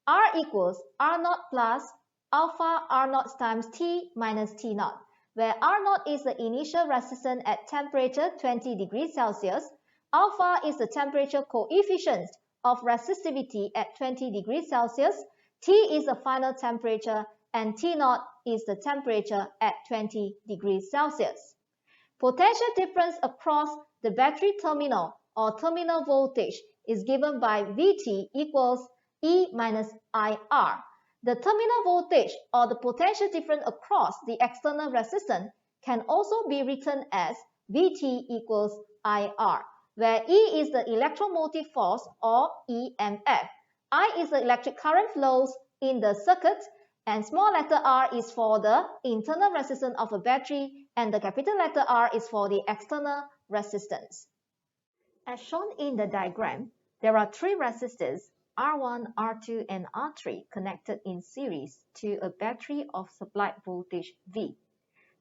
R equals R0 plus alpha R0 times T minus T0, where R0 is the initial resistance at temperature 20 degrees Celsius, alpha is the temperature coefficient of resistivity at 20 degrees Celsius, T is the final temperature, and T0 is the temperature at 20 degrees Celsius. Potential difference across the battery terminal or terminal voltage is given by Vt equals E minus IR. The terminal voltage or the potential difference across the external resistance can also be written as Vt equals IR, where E is the electromotive force or EMF, I is the electric current flows in the circuit, and small letter r is for the internal resistance of a battery, and the capital letter R is for the external resistance. As shown in the diagram, there are three resistors R1, R2, and R3 connected in series to a battery of supplied voltage V.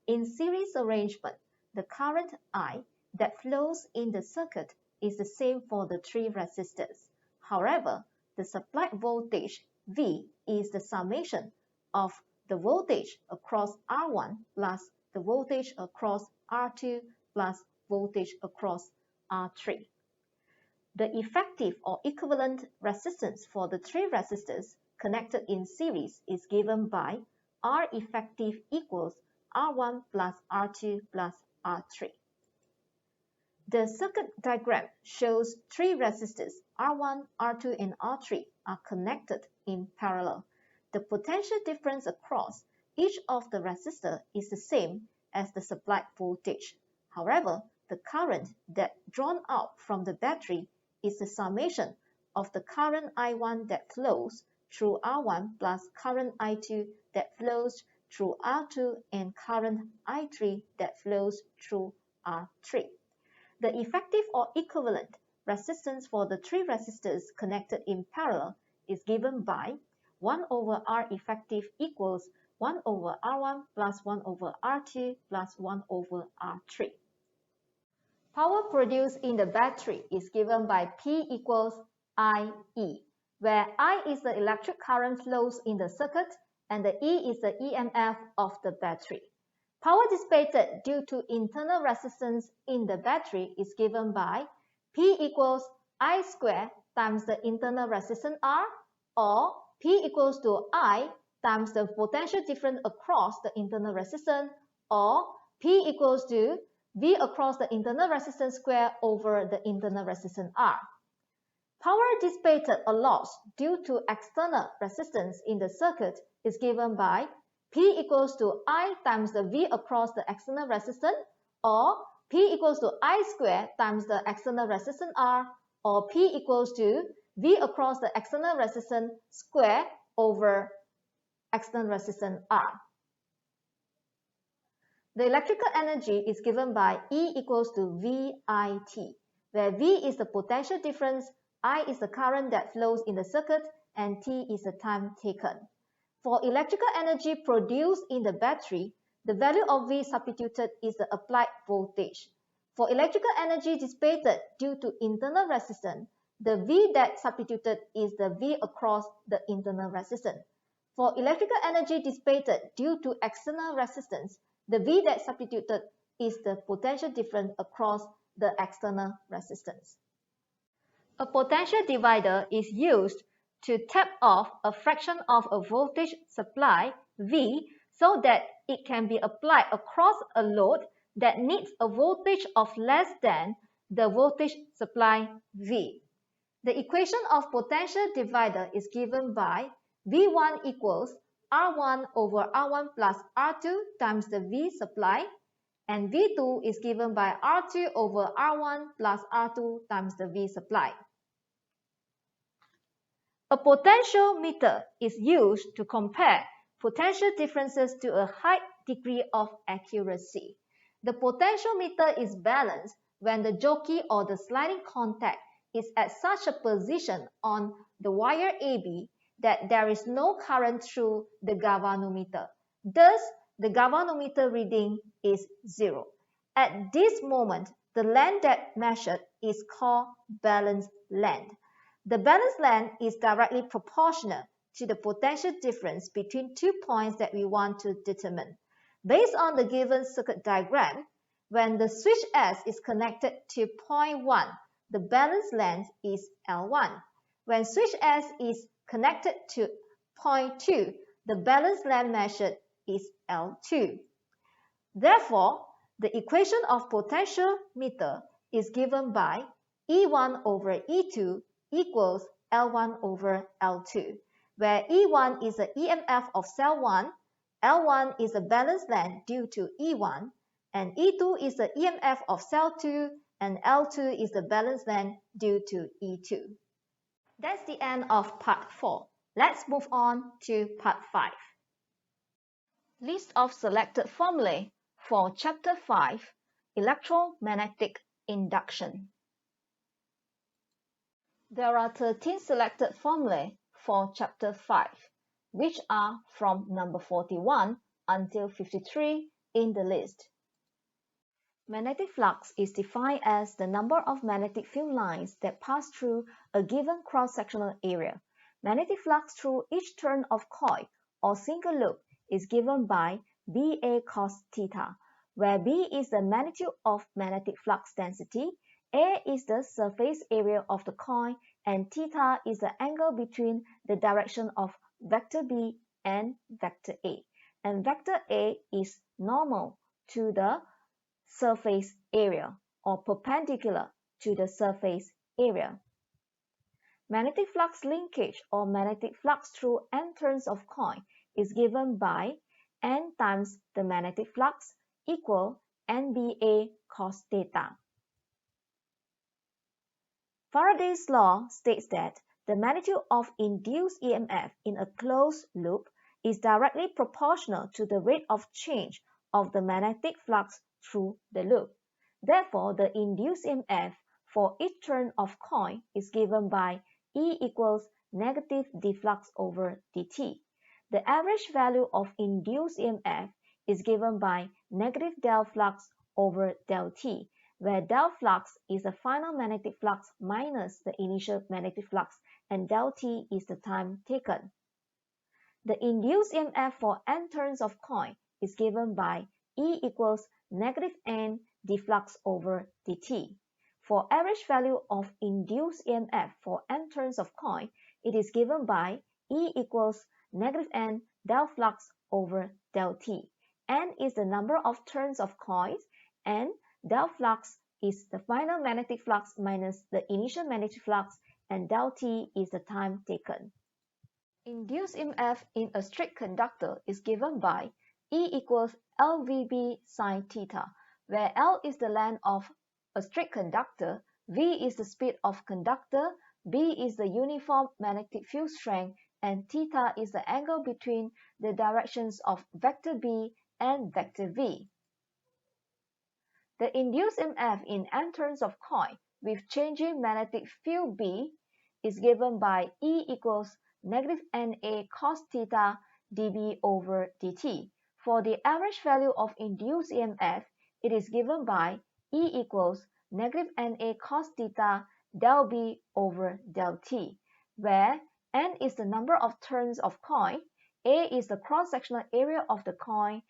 In series arrangement, the current I that flows in the circuit is the same for the three resistors. However, the supplied voltage V is the summation of the voltage across R1 plus the voltage across R2 plus voltage across R3. The effective or equivalent resistance for the three resistors connected in series is given by R effective equals R1 plus R2 plus R3. The circuit diagram shows three resistors R1, R2, and R3 are connected in parallel. The potential difference across each of the resistors is the same as the supplied voltage. However, the current that drawn out from the battery is the summation of the current I1 that flows through R1 plus current I2 that flows through R2 and current I3 that flows through R3. The effective or equivalent resistance for the three resistors connected in parallel is given by 1 over R effective equals 1 over R1 plus 1 over R2 plus 1 over R3. Power produced in the battery is given by P equals IE, where I is the electric current flows in the circuit and the E is the EMF of the battery. Power dissipated due to internal resistance in the battery is given by P equals I squared times the internal resistance R, or P equals to I times the potential difference across the internal resistance, or P equals to V across the internal resistance square over the internal resistance R. Power dissipated or lost due to external resistance in the circuit is given by P equals to I times the V across the external resistance, or P equals to I squared times the external resistance R, or P equals to V across the external resistance square over external resistance R. The electrical energy is given by E equals to VIT, where V is the potential difference, I is the current that flows in the circuit, and T is the time taken. For electrical energy produced in the battery, the value of V substituted is the applied voltage. For electrical energy dissipated due to internal resistance, the V that substituted is the V across the internal resistance. For electrical energy dissipated due to external resistance, the V that substituted is the potential difference across the external resistance. A potential divider is used to tap off a fraction of a voltage supply V so that it can be applied across a load that needs a voltage of less than the voltage supply V. The equation of potential divider is given by V1 equals R1 over R1 plus R2 times the V supply, and V2 is given by R2 over R1 plus R2 times the V supply. A potentiometer is used to compare potential differences to a high degree of accuracy. The potentiometer is balanced when the jockey or the sliding contact is at such a position on the wire AB that there is no current through the galvanometer. Thus, the galvanometer reading is 0. At this moment, the length that measured is called balance length. The balance length is directly proportional to the potential difference between 2 points that we want to determine. Based on the given circuit diagram, when the switch S is connected to point 1, the balance length is L1. When switch S is connected to point 2, the balance length measured is L2. Therefore, the equation of potentiometer is given by E1 over E2 equals L1 over L2, where E1 is the EMF of cell 1, L1 is the balance length due to E1, and E2 is the EMF of cell 2, and L2 is the balance length due to E2. That's the end of part 4. Let's move on to part 5. List of selected formulae for chapter 5, Electromagnetic Induction. There are 13 selected formulae for chapter 5, which are from number 41 until 53 in the list. Magnetic flux is defined as the number of magnetic field lines that pass through a given cross-sectional area. Magnetic flux through each turn of coil or single loop is given by BA cos theta, where B is the magnitude of magnetic flux density, A is the surface area of the coil, and theta is the angle between the direction of vector B and vector A. And vector A is normal to the surface area or perpendicular to the surface area. Magnetic flux linkage or magnetic flux through n turns of coil is given by n times the magnetic flux equal NBA cos theta. Faraday's law states that the magnitude of induced EMF in a closed loop is directly proportional to the rate of change of the magnetic flux through the loop. Therefore, the induced EMF for each turn of coil is given by E equals negative d flux over dt. The average value of induced EMF is given by negative del flux over del t, where del flux is the final magnetic flux minus the initial magnetic flux, and del t is the time taken. The induced EMF for n turns of coil is given by E equals negative n d flux over dt. For average value of induced EMF for n turns of coil, it is given by E equals negative n del flux over del t. N is the number of turns of coils, and Del flux is the final magnetic flux minus the initial magnetic flux, and del T is the time taken. Induced EMF in a strict conductor is given by E equals LVB sine theta, where L is the length of a strict conductor, V is the speed of conductor, B is the uniform magnetic field strength, and theta is the angle between the directions of vector B and vector V. The induced EMF in N turns of coil with changing magnetic field B is given by E equals negative NA cos theta dB over dt. For the average value of induced EMF, it is given by E equals negative NA cos theta del B over del T, where N is the number of turns of coil, A is the cross-sectional area of the coil,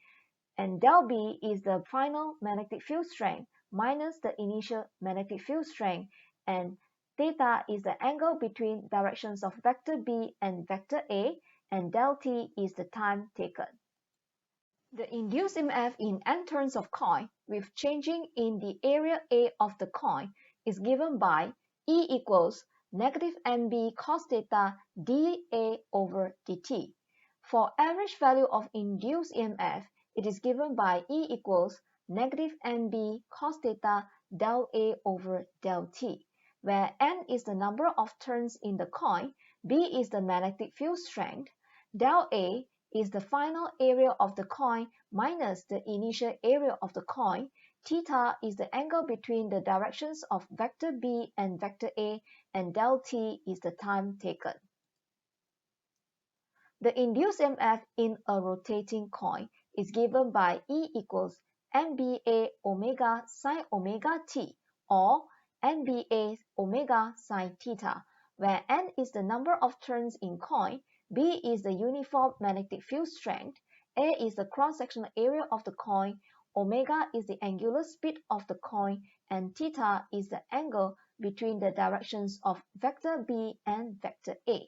and del B is the final magnetic field strength minus the initial magnetic field strength, and theta is the angle between directions of vector B and vector A, and del T is the time taken. The induced EMF in N turns of coil with changing in the area A of the coil is given by E equals negative NB cos theta dA over dt. For average value of induced EMF, it is given by E equals negative NB cos theta del A over del T, where N is the number of turns in the coil, B is the magnetic field strength, del A is the final area of the coil minus the initial area of the coil, theta is the angle between the directions of vector B and vector A, and del T is the time taken. The induced EMF in a rotating coil is given by E equals NBA omega sine omega t, or NBA omega sine theta, where N is the number of turns in coil, B is the uniform magnetic field strength, A is the cross-sectional area of the coil, omega is the angular speed of the coil, and theta is the angle between the directions of vector B and vector A.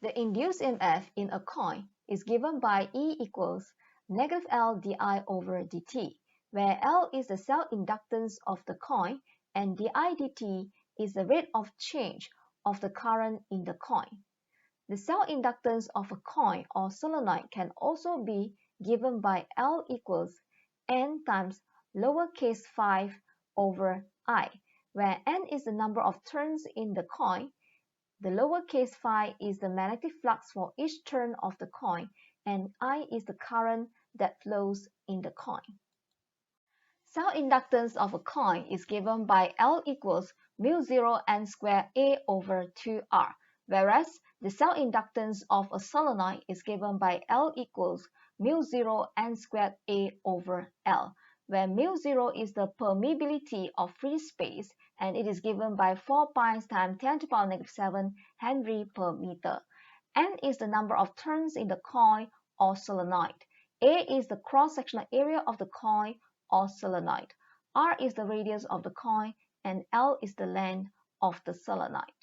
The induced EMF in a coil is given by E equals negative L di over dt, where L is the cell inductance of the coil and di dt is the rate of change of the current in the coil. The cell inductance of a coil or solenoid can also be given by L equals N times lowercase 5 over I, where N is the number of turns in the coil, the lowercase phi is the magnetic flux for each turn of the coil, and I is the current that flows in the coil. Cell inductance of a coil is given by L equals mu0 n squared A over 2R, whereas the cell inductance of a solenoid is given by L equals mu0 n squared A over L, where mu0 is the permeability of free space, and it is given by 4 pi times 10 to the power negative 7 Henry per meter. N is the number of turns in the coil or solenoid. A is the cross-sectional area of the coil or solenoid. R is the radius of the coil, and L is the length of the solenoid.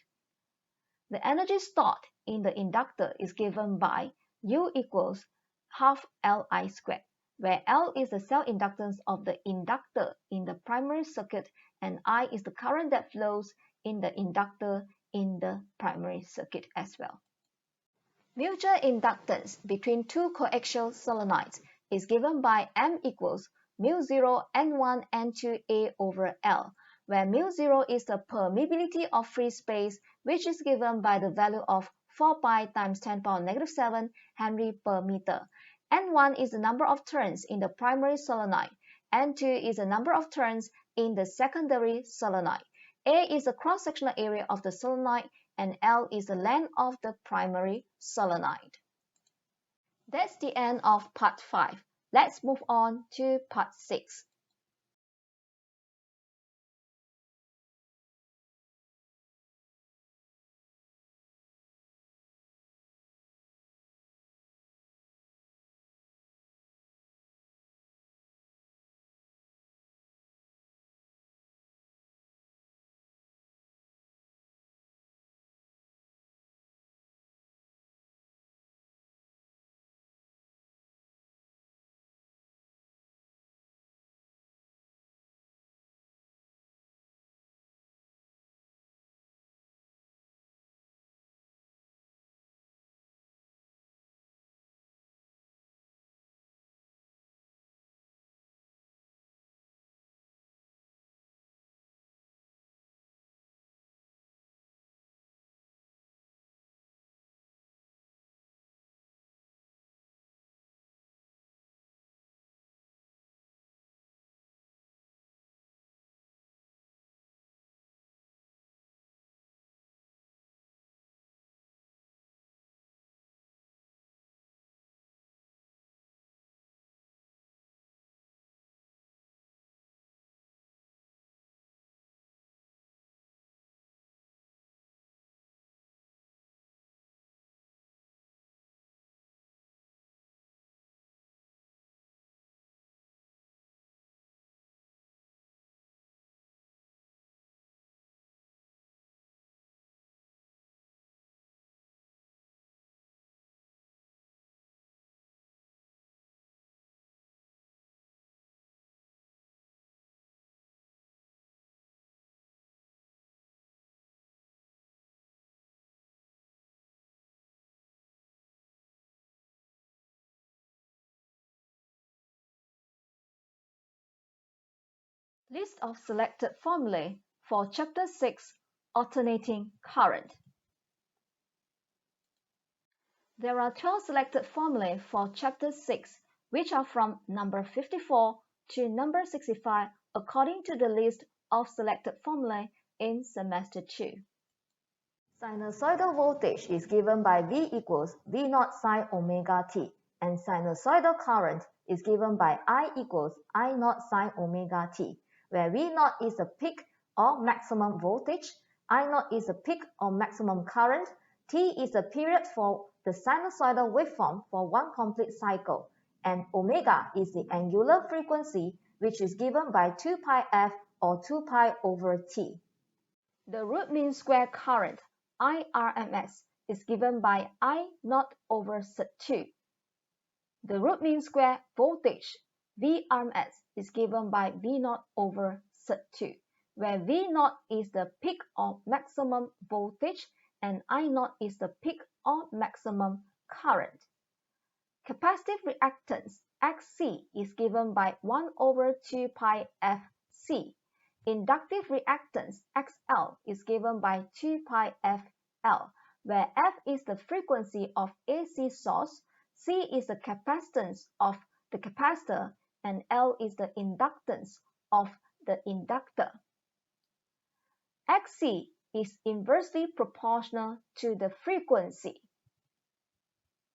The energy stored in the inductor is given by U equals half Li squared, where L is the cell inductance of the inductor in the primary circuit, and I is the current that flows in the inductor in the primary circuit as well. Mutual inductance between two coaxial solenoids is given by M equals mu0 n1 n2 A over L, where mu0 is the permeability of free space, which is given by the value of 4 pi times 10 to the power negative 7 Henry per meter. N1 is the number of turns in the primary solenoid. N2 is the number of turns in the secondary solenoid. A is the cross-sectional area of the solenoid, and L is the length of the primary solenoid. That's the end of part 5. Let's move on to part 6. List of selected formulae for Chapter 6, Alternating Current. There are 12 selected formulae for Chapter 6, which are from number 54 to number 65 according to the list of selected formulae in Semester 2. Sinusoidal voltage is given by V equals V naught sine omega t, and sinusoidal current is given by I equals I naught sine omega t, where V naught is the peak or maximum voltage, I naught is the peak or maximum current, t is the period for the sinusoidal waveform for one complete cycle, and omega is the angular frequency, which is given by 2 pi f or 2 pi over t. The root mean square current, IRMS, is given by I naught over sub2. The root mean square voltage, VRMS, is given by V naught over sub2, where V naught is the peak or maximum voltage and I naught is the peak or maximum current. Capacitive reactance, XC, is given by 1 over 2 pi FC. Inductive reactance, XL, is given by 2 pi FL, where F is the frequency of AC source, C is the capacitance of the capacitor, and L is the inductance of the inductor. XC is inversely proportional to the frequency,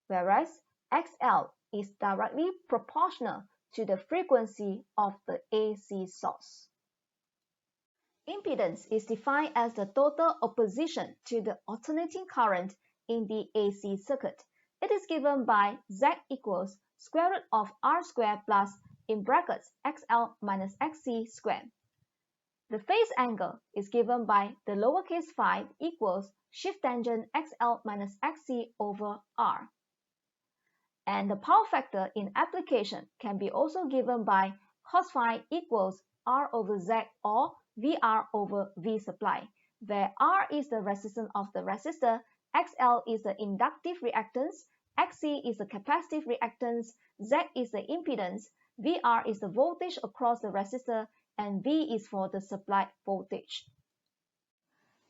whereas XL is directly proportional to the frequency of the AC source. Impedance is defined as the total opposition to the alternating current in the AC circuit. It is given by Z equals square root of R squared plus in brackets XL minus XC squared. The phase angle is given by the lowercase phi equals shift tangent XL minus XC over R. And the power factor in application can be also given by cos phi equals R over Z or VR over V supply, where R is the resistance of the resistor, XL is the inductive reactance, XC is the capacitive reactance, Z is the impedance, VR is the voltage across the resistor, and V is for the supply voltage.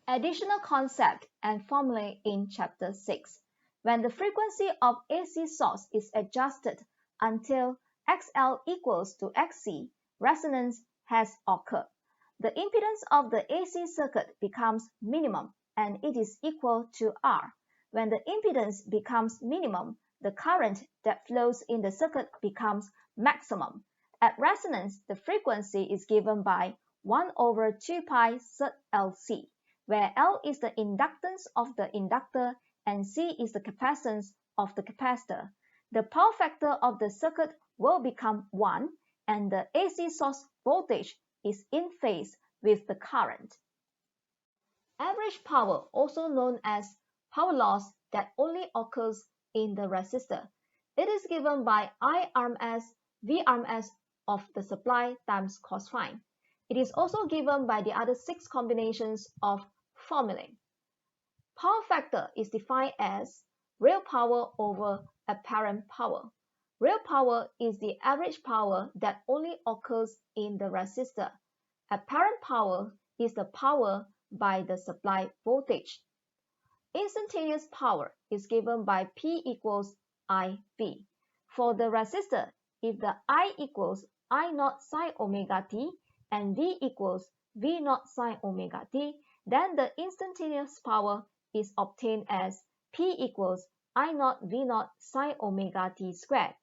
Additional concept and formulae in Chapter 6. When the frequency of AC source is adjusted until XL equals to XC, resonance has occurred. The impedance of the AC circuit becomes minimum and it is equal to R. When the impedance becomes minimum, the current that flows in the circuit becomes maximum. At resonance, the frequency is given by 1 over 2 pi sub LC, where L is the inductance of the inductor and C is the capacitance of the capacitor. The power factor of the circuit will become 1 and the AC source voltage is in phase with the current. Average power, also known as power loss that only occurs in the resistor. It is given by IRMS, VRMS of the supply times cos phi. It is also given by the other 6 combinations of formulae. Power factor is defined as real power over apparent power. Real power is the average power that only occurs in the resistor. Apparent power is the power by the supply voltage. Instantaneous power is given by P equals IV. For the resistor, if the I equals I naught sine omega t and V equals V naught sine omega t, then the instantaneous power is obtained as P equals I naught V naught sine omega t squared.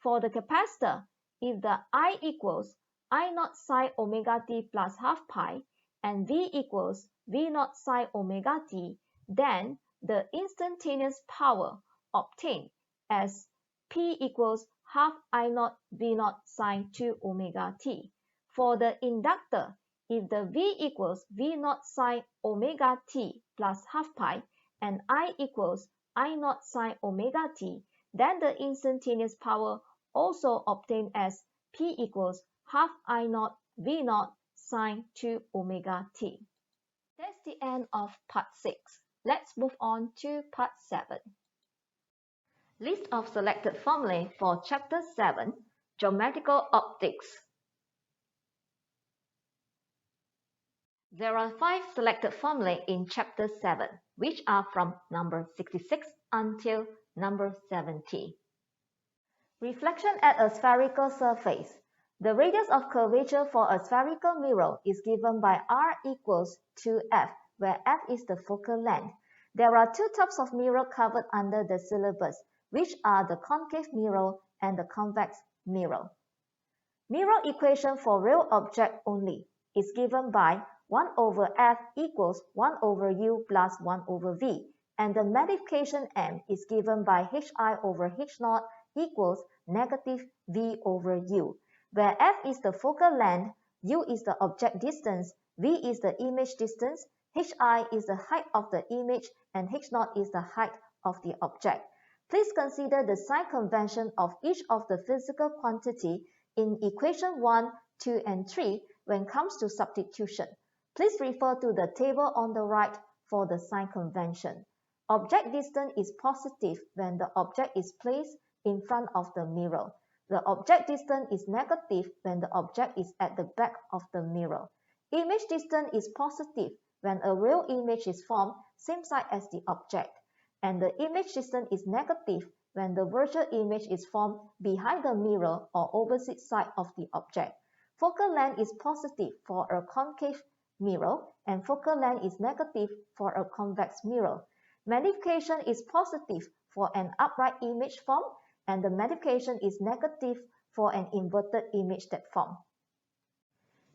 For the capacitor, if the I equals I naught sine omega t plus half pi and V equals V naught sine omega t, then the instantaneous power obtained as P equals half I naught V naught sine 2 omega t. For the inductor, if the V equals V naught sine omega t plus half pi and I equals I naught sine omega t, then the instantaneous power also obtained as P equals half I naught V naught sine 2 omega t. That's the end of part 6. Let's move on to part 7. List of selected formulae for chapter 7, Geometrical Optics. There are 5 selected formulae in Chapter 7, which are from number 66 until number 70. Reflection at a spherical surface. The radius of curvature for a spherical mirror is given by r equals 2f, where f is the focal length. There are 2 types of mirror covered under the syllabus, which are the concave mirror and the convex mirror. Mirror equation for real object only is given by 1 over f equals 1 over u plus 1 over v, and the magnification m is given by hi over h0 equals negative v over u, where f is the focal length, u is the object distance, v is the image distance, hi is the height of the image, and h0 is the height of the object. Please consider the sign convention of each of the physical quantity in equation 1, 2, and 3 when it comes to substitution. Please refer to the table on the right for the sign convention. Object distance is positive when the object is placed in front of the mirror. The object distance is negative when the object is at the back of the mirror. Image distance is positive when a real image is formed same side as the object. And the image distance is negative when the virtual image is formed behind the mirror or opposite side of the object. Focal length is positive for a concave mirror and focal length is negative for a convex mirror. Magnification is positive for an upright image form and the magnification is negative for an inverted image that form.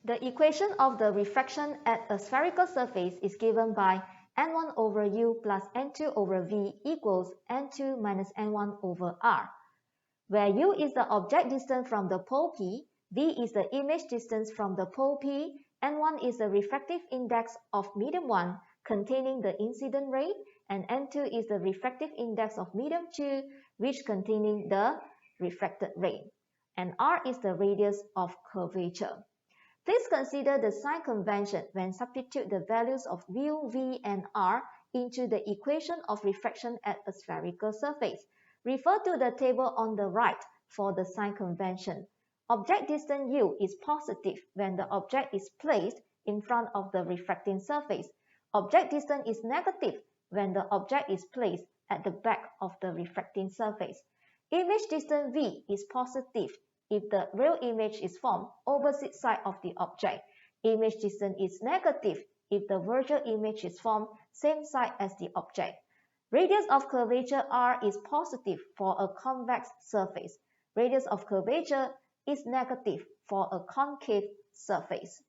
The equation of the refraction at a spherical surface is given by n1 over u plus n2 over v equals n2 minus n1 over r, where u is the object distance from the pole P, v is the image distance from the pole P, n1 is the refractive index of medium 1 containing the incident ray, and n2 is the refractive index of medium 2 which containing the refracted ray, and r is the radius of curvature. Please consider the sign convention when substitute the values of u, v, and r into the equation of refraction at a spherical surface. Refer to the table on the right for the sign convention. Object distance u is positive when the object is placed in front of the refracting surface. Object distance is negative when the object is placed at the back of the refracting surface. Image distance v is positive if the real image is formed opposite side of the object. Image distance is negative if the virtual image is formed same side as the object. Radius of curvature r is positive for a convex surface. Radius of curvature is negative for a concave surface.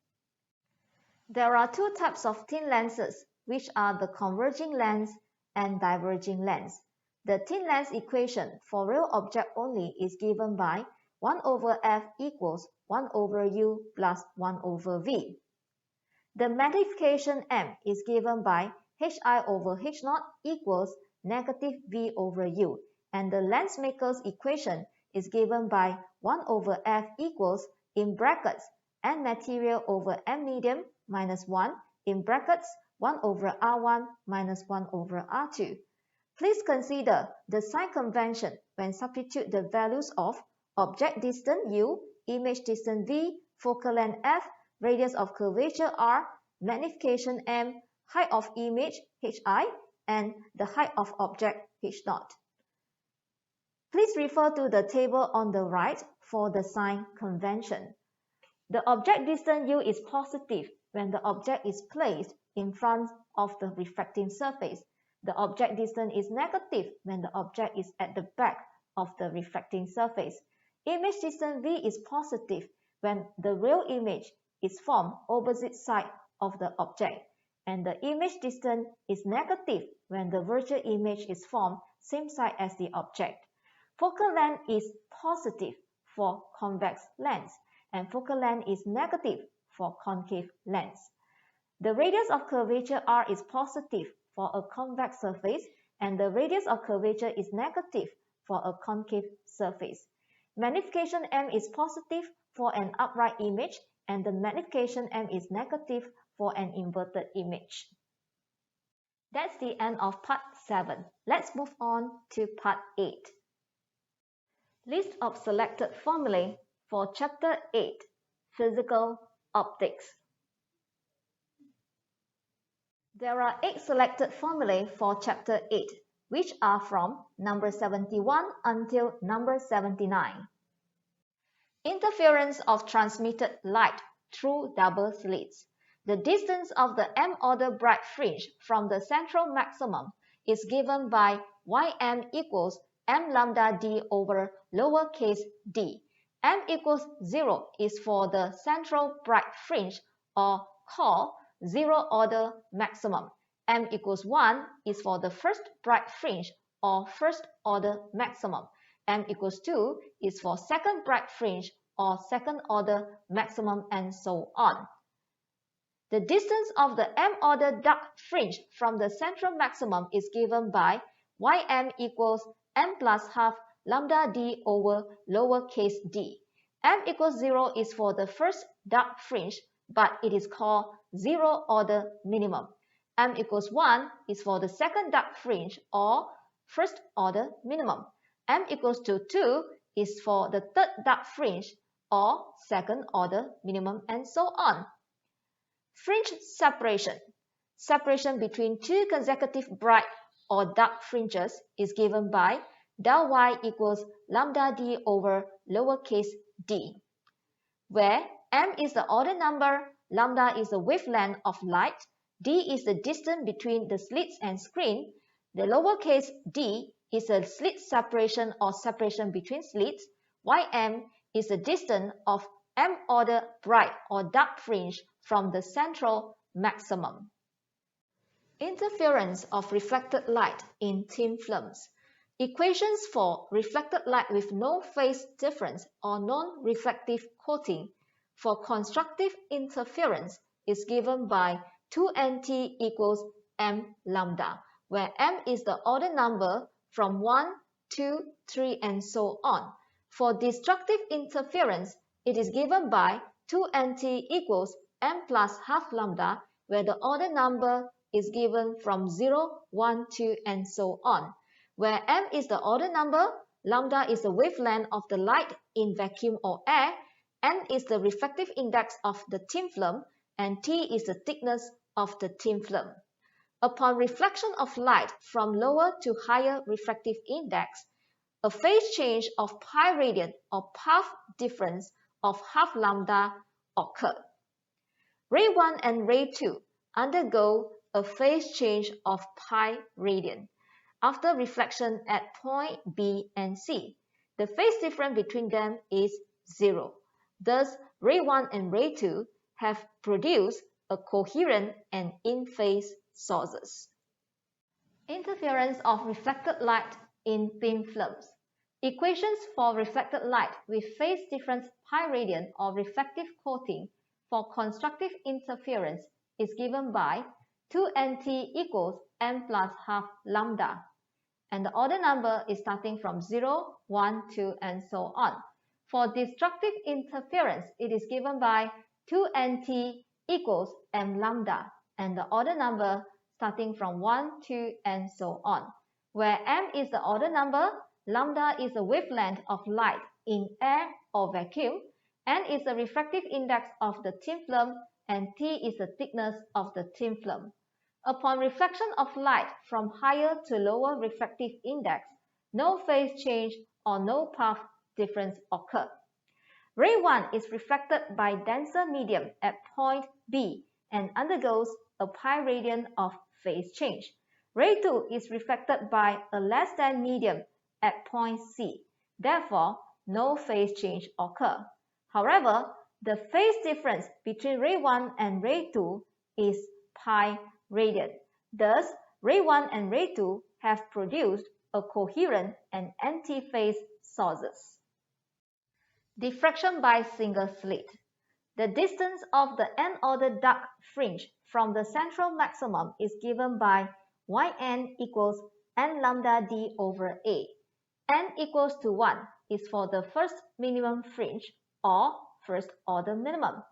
There are 2 types of thin lenses, which are the converging lens and diverging lens. The thin lens equation for real object only is given by 1 over f equals 1 over u plus 1 over v. The magnification m is given by hi over h0 equals negative v over u, and the lens maker's equation is given by 1 over f equals, in brackets, n material over n medium minus 1, in brackets, 1 over r1 minus 1 over r2. Please consider the sign convention when substitute the values of object distance u, image distance v, focal length f, radius of curvature r, magnification m, height of image hi, and the height of object h0. Please refer to the table on the right for the sign convention. The object distance u is positive when the object is placed in front of the refracting surface. The object distance is negative when the object is at the back of the refracting surface. Image distance v is positive when the real image is formed opposite side of the object, and the image distance is negative when the virtual image is formed same side as the object. Focal length is positive for convex lens, and focal length is negative for concave lens. The radius of curvature r is positive for a convex surface, and the radius of curvature is negative for a concave surface. Magnification m is positive for an upright image, and the magnification m is negative for an inverted image. That's the end of part 7. Let's move on to part 8. List of selected formulae for chapter 8, Physical Optics. There are 8 selected formulae for Chapter 8, which are from number 71 until number 79. Interference of transmitted light through double slits. The distance of the m-order bright fringe from the central maximum is given by Ym equals m lambda d over lowercase d. M equals 0 is for the central bright fringe, or called zero order maximum. M equals 1 is for the first bright fringe, or first order maximum. M equals 2 is for second bright fringe, or second order maximum, and so on. The distance of the m-order dark fringe from the central maximum is given by Ym equals m plus half lambda d over lowercase d. M equals 0 is for the first dark fringe, but it is called zero order minimum. M equals 1 is for the second dark fringe, or first order minimum. M equals to 2 is for the third dark fringe, or second order minimum, and so on. Fringe separation. Separation between two consecutive bright or dark fringes is given by del y equals lambda d over lowercase d, where m is the order number, lambda is the wavelength of light, d is the distance between the slits and screen, the lowercase d is a slit separation or separation between slits, ym is the distance of m-order bright or dark fringe from the central maximum. Interference of reflected light in thin films. Equations for reflected light with no phase difference or non-reflective coating for constructive interference is given by 2nt equals m lambda, where m is the order number from 1, 2, 3, and so on. For destructive interference, it is given by 2nt equals m plus half lambda, where the order number is given from 0, 1, 2, and so on. Where m is the order number, lambda is the wavelength of the light in vacuum or air, n is the refractive index of the thin film, and t is the thickness of the thin film. Upon reflection of light from lower to higher refractive index, a phase change of pi radian or path difference of half lambda occur. Ray 1 and ray 2 undergo a phase change of pi radian after reflection at point B and C. The phase difference between them is 0. Thus, ray 1 and ray 2 have produced a coherent and in-phase sources. Interference of reflected light in thin films. Equations for reflected light with phase difference pi radian or reflective coating for constructive interference is given by 2nt equals m plus half lambda, and the order number is starting from 0, 1, 2, and so on. For destructive interference, it is given by 2nt equals m lambda, and the order number starting from 1, 2, and so on. Where m is the order number, lambda is the wavelength of light in air or vacuum, n is the refractive index of the thin film, and t is the thickness of the thin film. Upon reflection of light from higher to lower refractive index, no phase change or no path difference occur. Ray 1 is reflected by denser medium at point B and undergoes a pi radian of phase change. Ray 2 is reflected by a less than medium at point C. Therefore, no phase change occur. However, the phase difference between ray 1 and ray 2 is pi radian. Thus, ray 1 and ray 2 have produced a coherent and anti-phase sources. Diffraction by single slit. The distance of the n-order dark fringe from the central maximum is given by Yn equals n lambda d over A. N equals to 1 is for the first minimum fringe or first order minimum.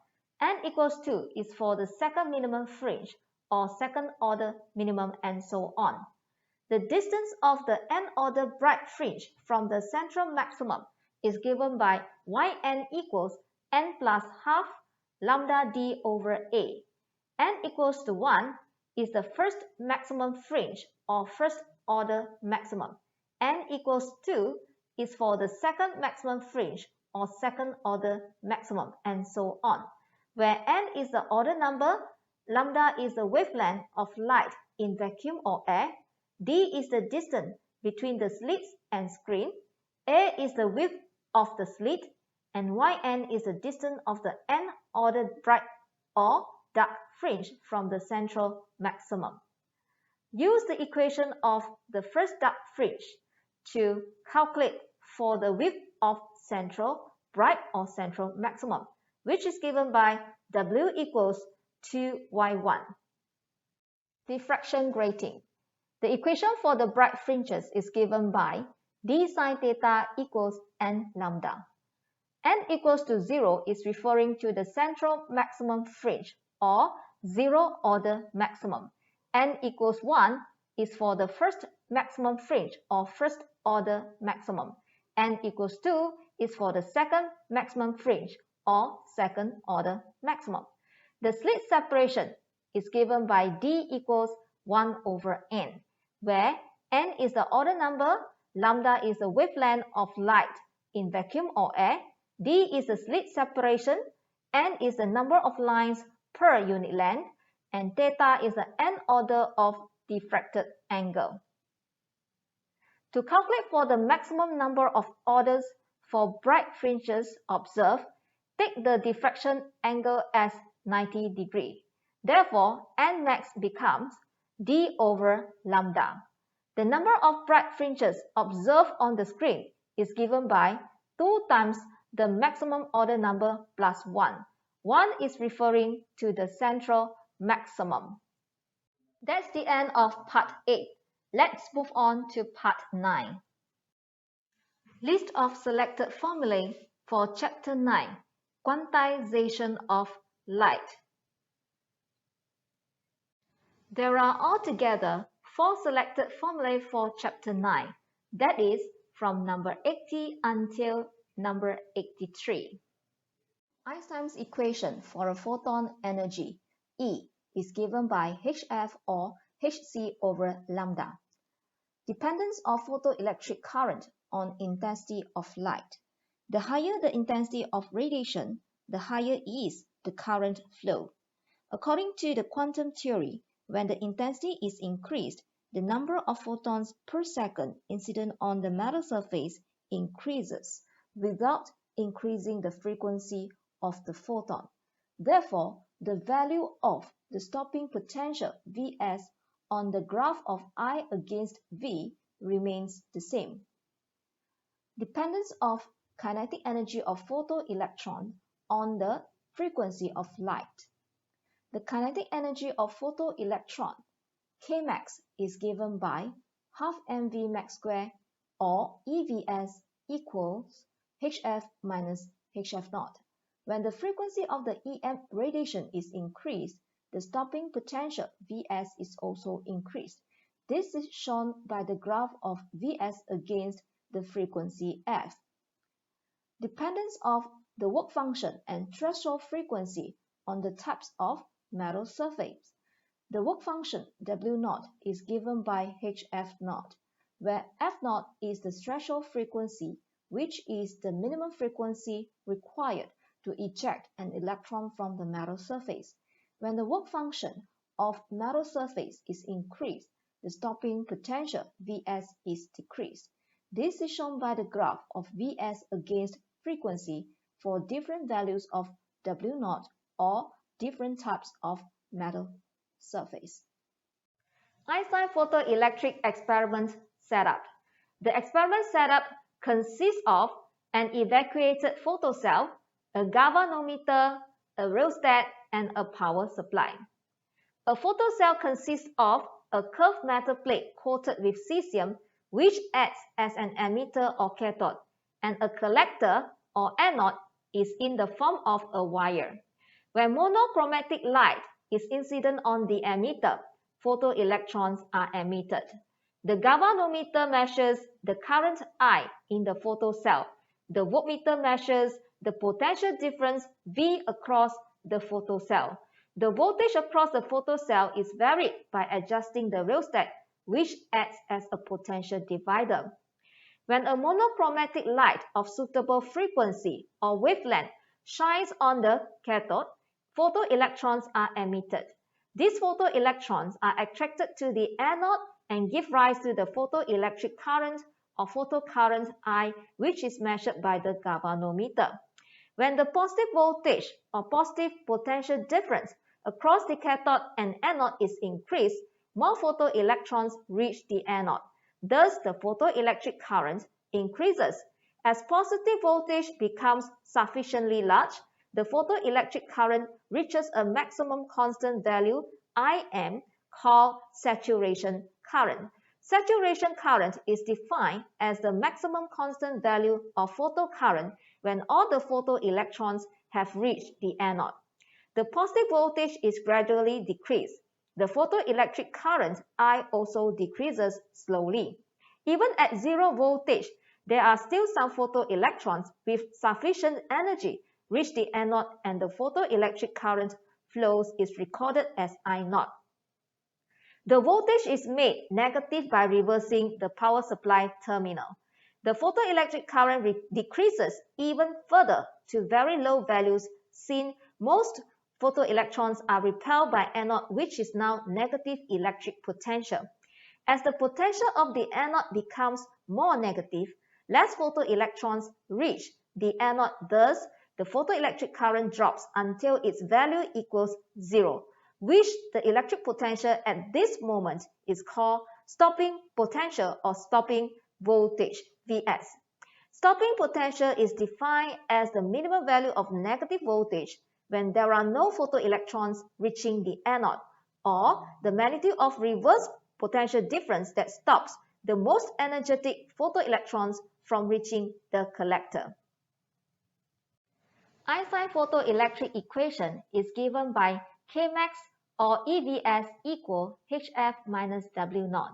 N equals 2 is for the second minimum fringe or second order minimum, and so on. The distance of the n-order bright fringe from the central maximum is given by Yn equals n plus half lambda d over A. N equals to 1 is the first maximum fringe or first order maximum. N equals 2 is for the second maximum fringe or second order maximum, and so on. Where N is the order number, lambda is the wavelength of light in vacuum or air, D is the distance between the slits and screen, A is the width of the slit, and Yn is the distance of the n-ordered bright or dark fringe from the central maximum. Use the equation of the first dark fringe to calculate for the width of central bright or central maximum, which is given by W equals 2y1. Diffraction grating. The equation for the bright fringes is given by d sine theta equals n lambda. N equals to 0 is referring to the central maximum fringe or zero order maximum. N equals 1 is for the first maximum fringe or first order maximum. N equals 2 is for the second maximum fringe or second order maximum. The slit separation is given by d equals 1 over n, where n is the order number, lambda is the wavelength of light in vacuum or air, d is the slit separation, n is the number of lines per unit length, and theta is the n order of diffracted angle. To calculate for the maximum number of orders for bright fringes observed, take the diffraction angle as 90 degrees. Therefore, n max becomes d over lambda. The number of bright fringes observed on the screen is given by 2 times the maximum order number plus 1. 1 is referring to the central maximum. That's the end of part 8. Let's move on to part 9. List of selected formulae for chapter 9, quantization of light. There are altogether 4 selected formulae for chapter 9, that is from number 80 until number 83. Einstein's equation for a photon energy, E, is given by hf or hc over lambda. Dependence of photoelectric current on intensity of light. The higher the intensity of radiation, the higher is the current flow. According to the quantum theory, when the intensity is increased, the number of photons per second incident on the metal surface increases without increasing the frequency of the photon. Therefore, the value of the stopping potential Vs on the graph of I against V remains the same. Dependence of kinetic energy of photoelectron on the frequency of light. The kinetic energy of photoelectron, Kmax, is given by half mv max square or EVS equals hf minus hf naught. When the frequency of the EM radiation is increased, the stopping potential Vs is also increased. This is shown by the graph of Vs against the frequency f. Dependence of the work function and threshold frequency on the types of metal surface. The work function W0 is given by hf0, where f0 is the threshold frequency, which is the minimum frequency required to eject an electron from the metal surface. When the work function of metal surface is increased, the stopping potential Vs is decreased. This is shown by the graph of Vs against frequency for different values of W0 or different types of metal surface. Einstein photoelectric experiment setup. The experiment setup consists of an evacuated photocell, a galvanometer, a rheostat, and a power supply. A photocell consists of a curved metal plate coated with cesium, which acts as an emitter or cathode, and a collector or anode is in the form of a wire. When monochromatic light is incident on the emitter, photoelectrons are emitted. The galvanometer measures the current I in the photocell. The voltmeter measures the potential difference V across the photocell. The voltage across the photocell is varied by adjusting the rheostat, which acts as a potential divider. When a monochromatic light of suitable frequency or wavelength shines on the cathode, photoelectrons are emitted. These photoelectrons are attracted to the anode and give rise to the photoelectric current or photocurrent I, which is measured by the galvanometer. When the positive voltage or positive potential difference across the cathode and anode is increased, more photoelectrons reach the anode. Thus, the photoelectric current increases. As positive voltage becomes sufficiently large, the photoelectric current reaches a maximum constant value, Im, called saturation current. Saturation current is defined as the maximum constant value of photocurrent when all the photoelectrons have reached the anode. The positive voltage is gradually decreased. The photoelectric current I also decreases slowly. Even at zero voltage, there are still some photoelectrons with sufficient energy reach the anode and the photoelectric current flows is recorded as I0. The voltage is made negative by reversing the power supply terminal. The photoelectric current decreases even further to very low values since most photoelectrons are repelled by anode, which is now negative electric potential. As the potential of the anode becomes more negative, less photoelectrons reach the anode, thus the photoelectric current drops until its value equals 0, which the electric potential at this moment is called stopping potential or stopping voltage, Vs. Stopping potential is defined as the minimum value of negative voltage when there are no photoelectrons reaching the anode, or the magnitude of reverse potential difference that stops the most energetic photoelectrons from reaching the collector. Einstein photoelectric equation is given by Kmax or EVS equal HF minus W0.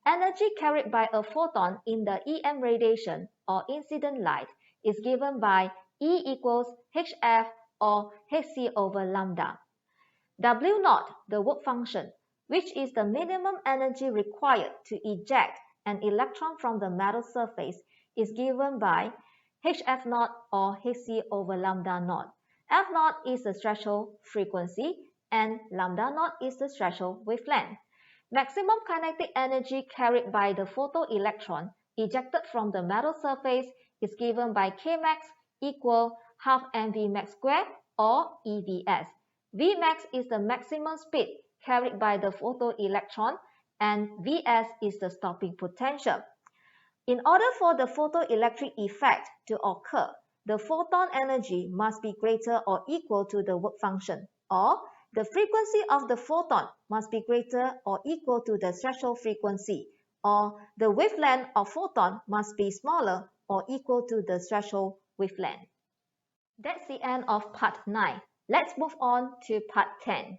Energy carried by a photon in the EM radiation or incident light is given by E equals HF or hc over lambda. W0, the work function, which is the minimum energy required to eject an electron from the metal surface, is given by HF0 or hc over lambda naught. F0 is the threshold frequency and lambda naught is the threshold wavelength. Maximum kinetic energy carried by the photoelectron ejected from the metal surface is given by Kmax equal half mv max squared or EVS. Vmax is the maximum speed carried by the photoelectron and Vs is the stopping potential. In order for the photoelectric effect to occur, the photon energy must be greater or equal to the work function, or the frequency of the photon must be greater or equal to the threshold frequency, or the wavelength of photon must be smaller or equal to the threshold wavelength. That's the end of part 9. Let's move on to part 10.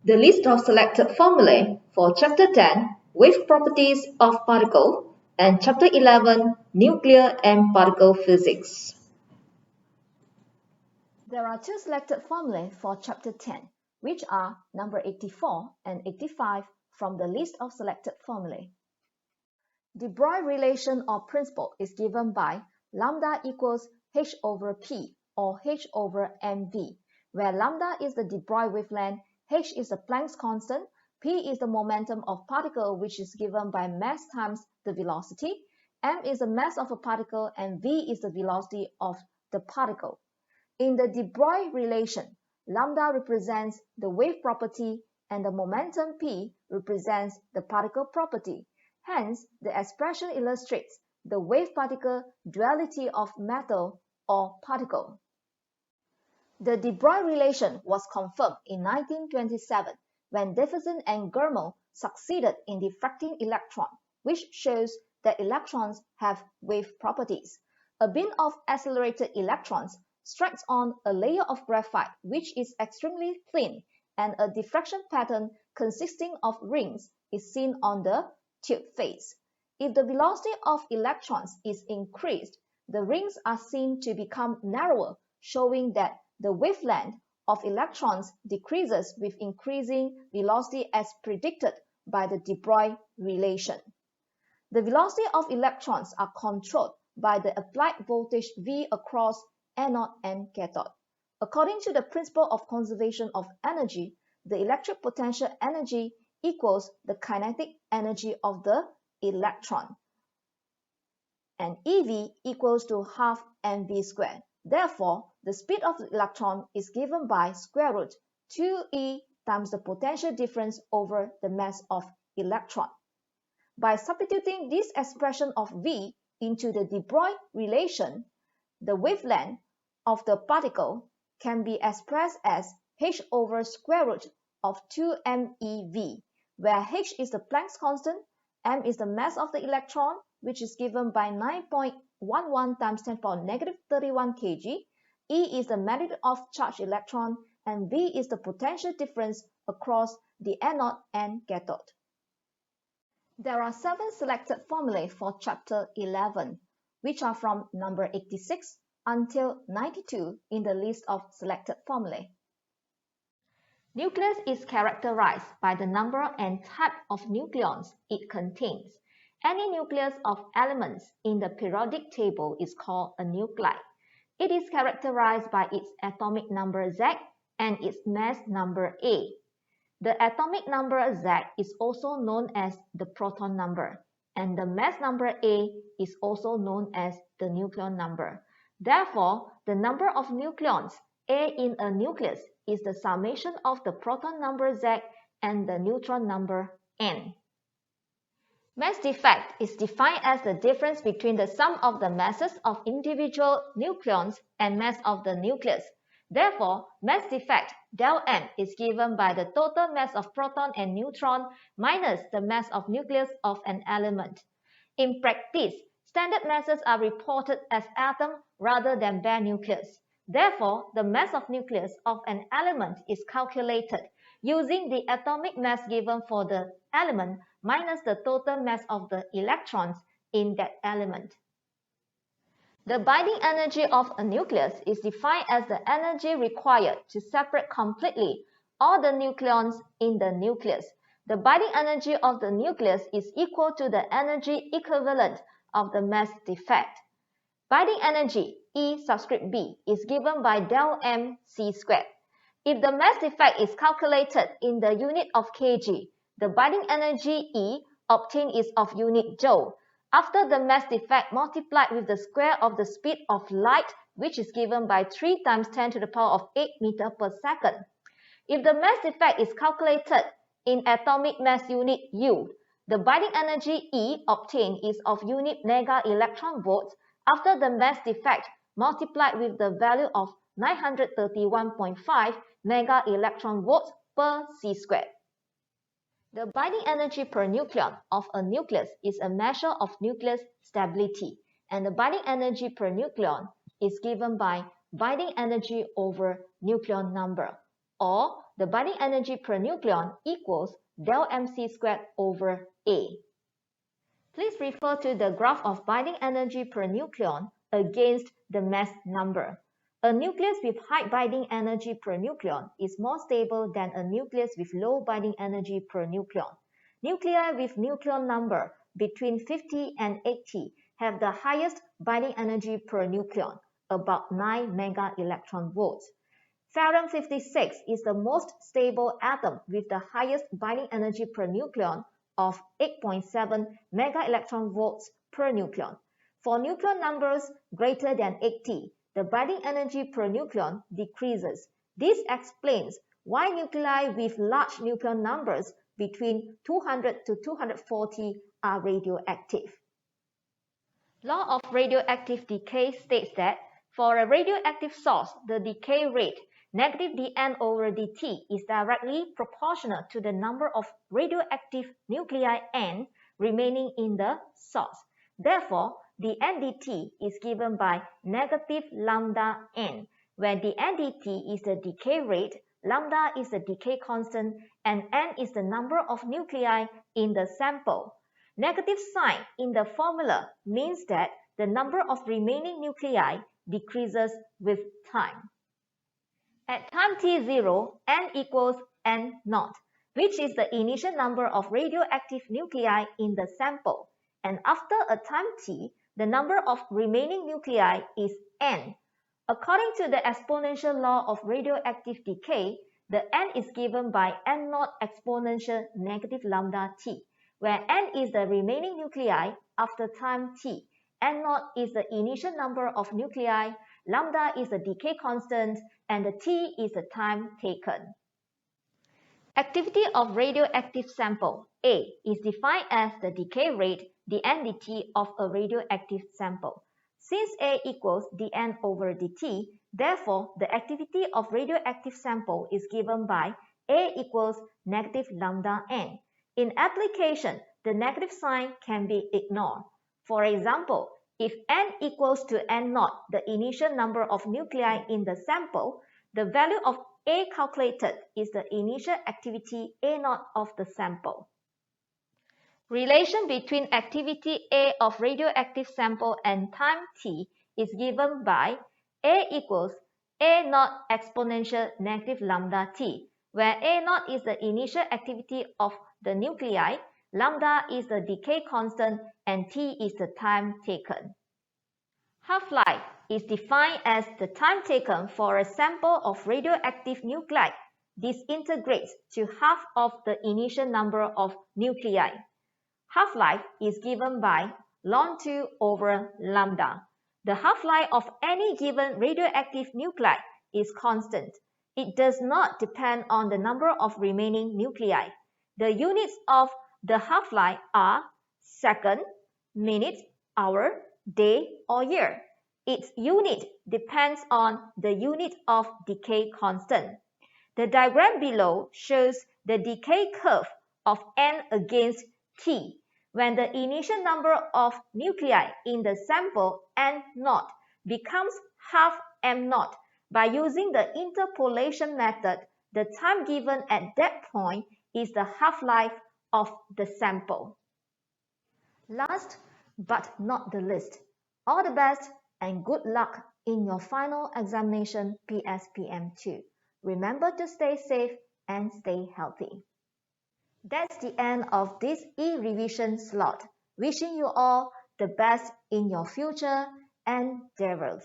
The list of selected formulae for chapter 10, Wave Properties of Particle, and chapter 11, Nuclear and Particle Physics. There are two selected formulae for chapter 10, which are number 84 and 85 from the list of selected formulae. De Broglie relation or principle is given by lambda equals h over p or h over mv, where lambda is the de Broglie wavelength, h is the Planck's constant, p is the momentum of particle which is given by mass times the velocity, m is the mass of a particle, and v is the velocity of the particle. In the de Broglie relation, lambda represents the wave property and the momentum p represents the particle property. Hence, the expression illustrates the wave-particle duality of matter or particle. The de Broglie relation was confirmed in 1927 when Davison and Germel succeeded in diffracting electron, which shows that electrons have wave properties. A beam of accelerated electrons strikes on a layer of graphite which is extremely thin, and a diffraction pattern consisting of rings is seen on the tube face. If the velocity of electrons is increased, the rings are seen to become narrower, showing that the wavelength of electrons decreases with increasing velocity as predicted by the de Broglie relation. The velocity of electrons are controlled by the applied voltage V across anode and cathode. According to the principle of conservation of energy, the electric potential energy equals the kinetic energy of the electron, and EV equals to half mv squared. Therefore, the speed of the electron is given by square root 2e times the potential difference over the mass of electron. By substituting this expression of V into the de Broglie relation, the wavelength of the particle can be expressed as h over square root of 2meV, where h is the Planck's constant, m is the mass of the electron, which is given by 9.11 times 10 to the power negative 31 kg, E is the magnitude of charged electron, and V is the potential difference across the anode and cathode. There are 7 selected formulae for chapter 11, which are from number 86 until 92 in the list of selected formulae. Nucleus is characterized by the number and type of nucleons it contains. Any nucleus of elements in the periodic table is called a nuclide. It is characterized by its atomic number Z and its mass number A. The atomic number Z is also known as the proton number, and the mass number A is also known as the nucleon number. Therefore, the number of nucleons A in a nucleus is the summation of the proton number Z and the neutron number N. Mass defect is defined as the difference between the sum of the masses of individual nucleons and mass of the nucleus. Therefore, mass defect del M is given by the total mass of proton and neutron minus the mass of nucleus of an element. In practice, standard masses are reported as atom rather than bare nucleus. Therefore, the mass of nucleus of an element is calculated using the atomic mass given for the element minus the total mass of the electrons in that element. The binding energy of a nucleus is defined as the energy required to separate completely all the nucleons in the nucleus. The binding energy of the nucleus is equal to the energy equivalent of the mass defect. Binding energy E subscript B is given by del M C squared. If the mass defect is calculated in the unit of kg, the binding energy E obtained is of unit joule. After the mass defect multiplied with the square of the speed of light, which is given by 3 times 10 to the power of 8 meter per second. If the mass defect is calculated in atomic mass unit U, the binding energy E obtained is of unit mega electron volts after the mass defect multiplied with the value of 931.5 mega electron volts per c squared. The binding energy per nucleon of a nucleus is a measure of nucleus stability, and the binding energy per nucleon is given by binding energy over nucleon number, or the binding energy per nucleon equals del mc squared over A. Please refer to the graph of binding energy per nucleon against the mass number. A nucleus with high binding energy per nucleon is more stable than a nucleus with low binding energy per nucleon. Nuclei with nucleon number between 50 and 80 have the highest binding energy per nucleon, about 9 mega electron volts. Ferrum 56 is the most stable atom with the highest binding energy per nucleon of 8.7 mega electron volts per nucleon. For nucleon numbers greater than 80, the binding energy per nucleon decreases. This explains why nuclei with large nucleon numbers between 200 to 240 are radioactive. Law of radioactive decay states that for a radioactive source, the decay rate negative dN over dt is directly proportional to the number of radioactive nuclei N remaining in the source. Therefore, the NDT is given by negative lambda N, where the NDT is the decay rate, lambda is the decay constant, and N is the number of nuclei in the sample. Negative sign in the formula means that the number of remaining nuclei decreases with time. At time t0, n equals n0, which is the initial number of radioactive nuclei in the sample, and after a time t, the number of remaining nuclei is n. According to the exponential law of radioactive decay, the n is given by n0 exponential negative lambda t, where n is the remaining nuclei after time t, n0 is the initial number of nuclei, lambda is the decay constant, and the t is the time taken. Activity of radioactive sample A is defined as the decay rate, dn dt of a radioactive sample. Since A equals dn over dt, therefore the activity of radioactive sample is given by A equals negative lambda n. In application, the negative sign can be ignored. For example, if n equals to n0, the initial number of nuclei in the sample, the value of A calculated is the initial activity A0 of the sample. Relation between activity A of radioactive sample and time t is given by A equals A0 exponential negative lambda t, where A0 is the initial activity of the nuclei, lambda is the decay constant, and t is the time taken. Half-life is defined as the time taken for a sample of radioactive nuclei disintegrates to half of the initial number of nuclei. Half-life is given by ln2 over lambda. The half-life of any given radioactive nuclei is constant. It does not depend on the number of remaining nuclei. The units of the half-life are second, minute, hour, day, or year. Its unit depends on the unit of decay constant. The diagram below shows the decay curve of n against t when the initial number of nuclei in the sample n0 becomes half m0. By using the interpolation method, the time given at that point is the half-life of the sample. Last but not the least, all the best and good luck in your final examination PSPM2. Remember to stay safe and stay healthy. That's the end of this e-revision slot. Wishing you all the best in your future endeavors.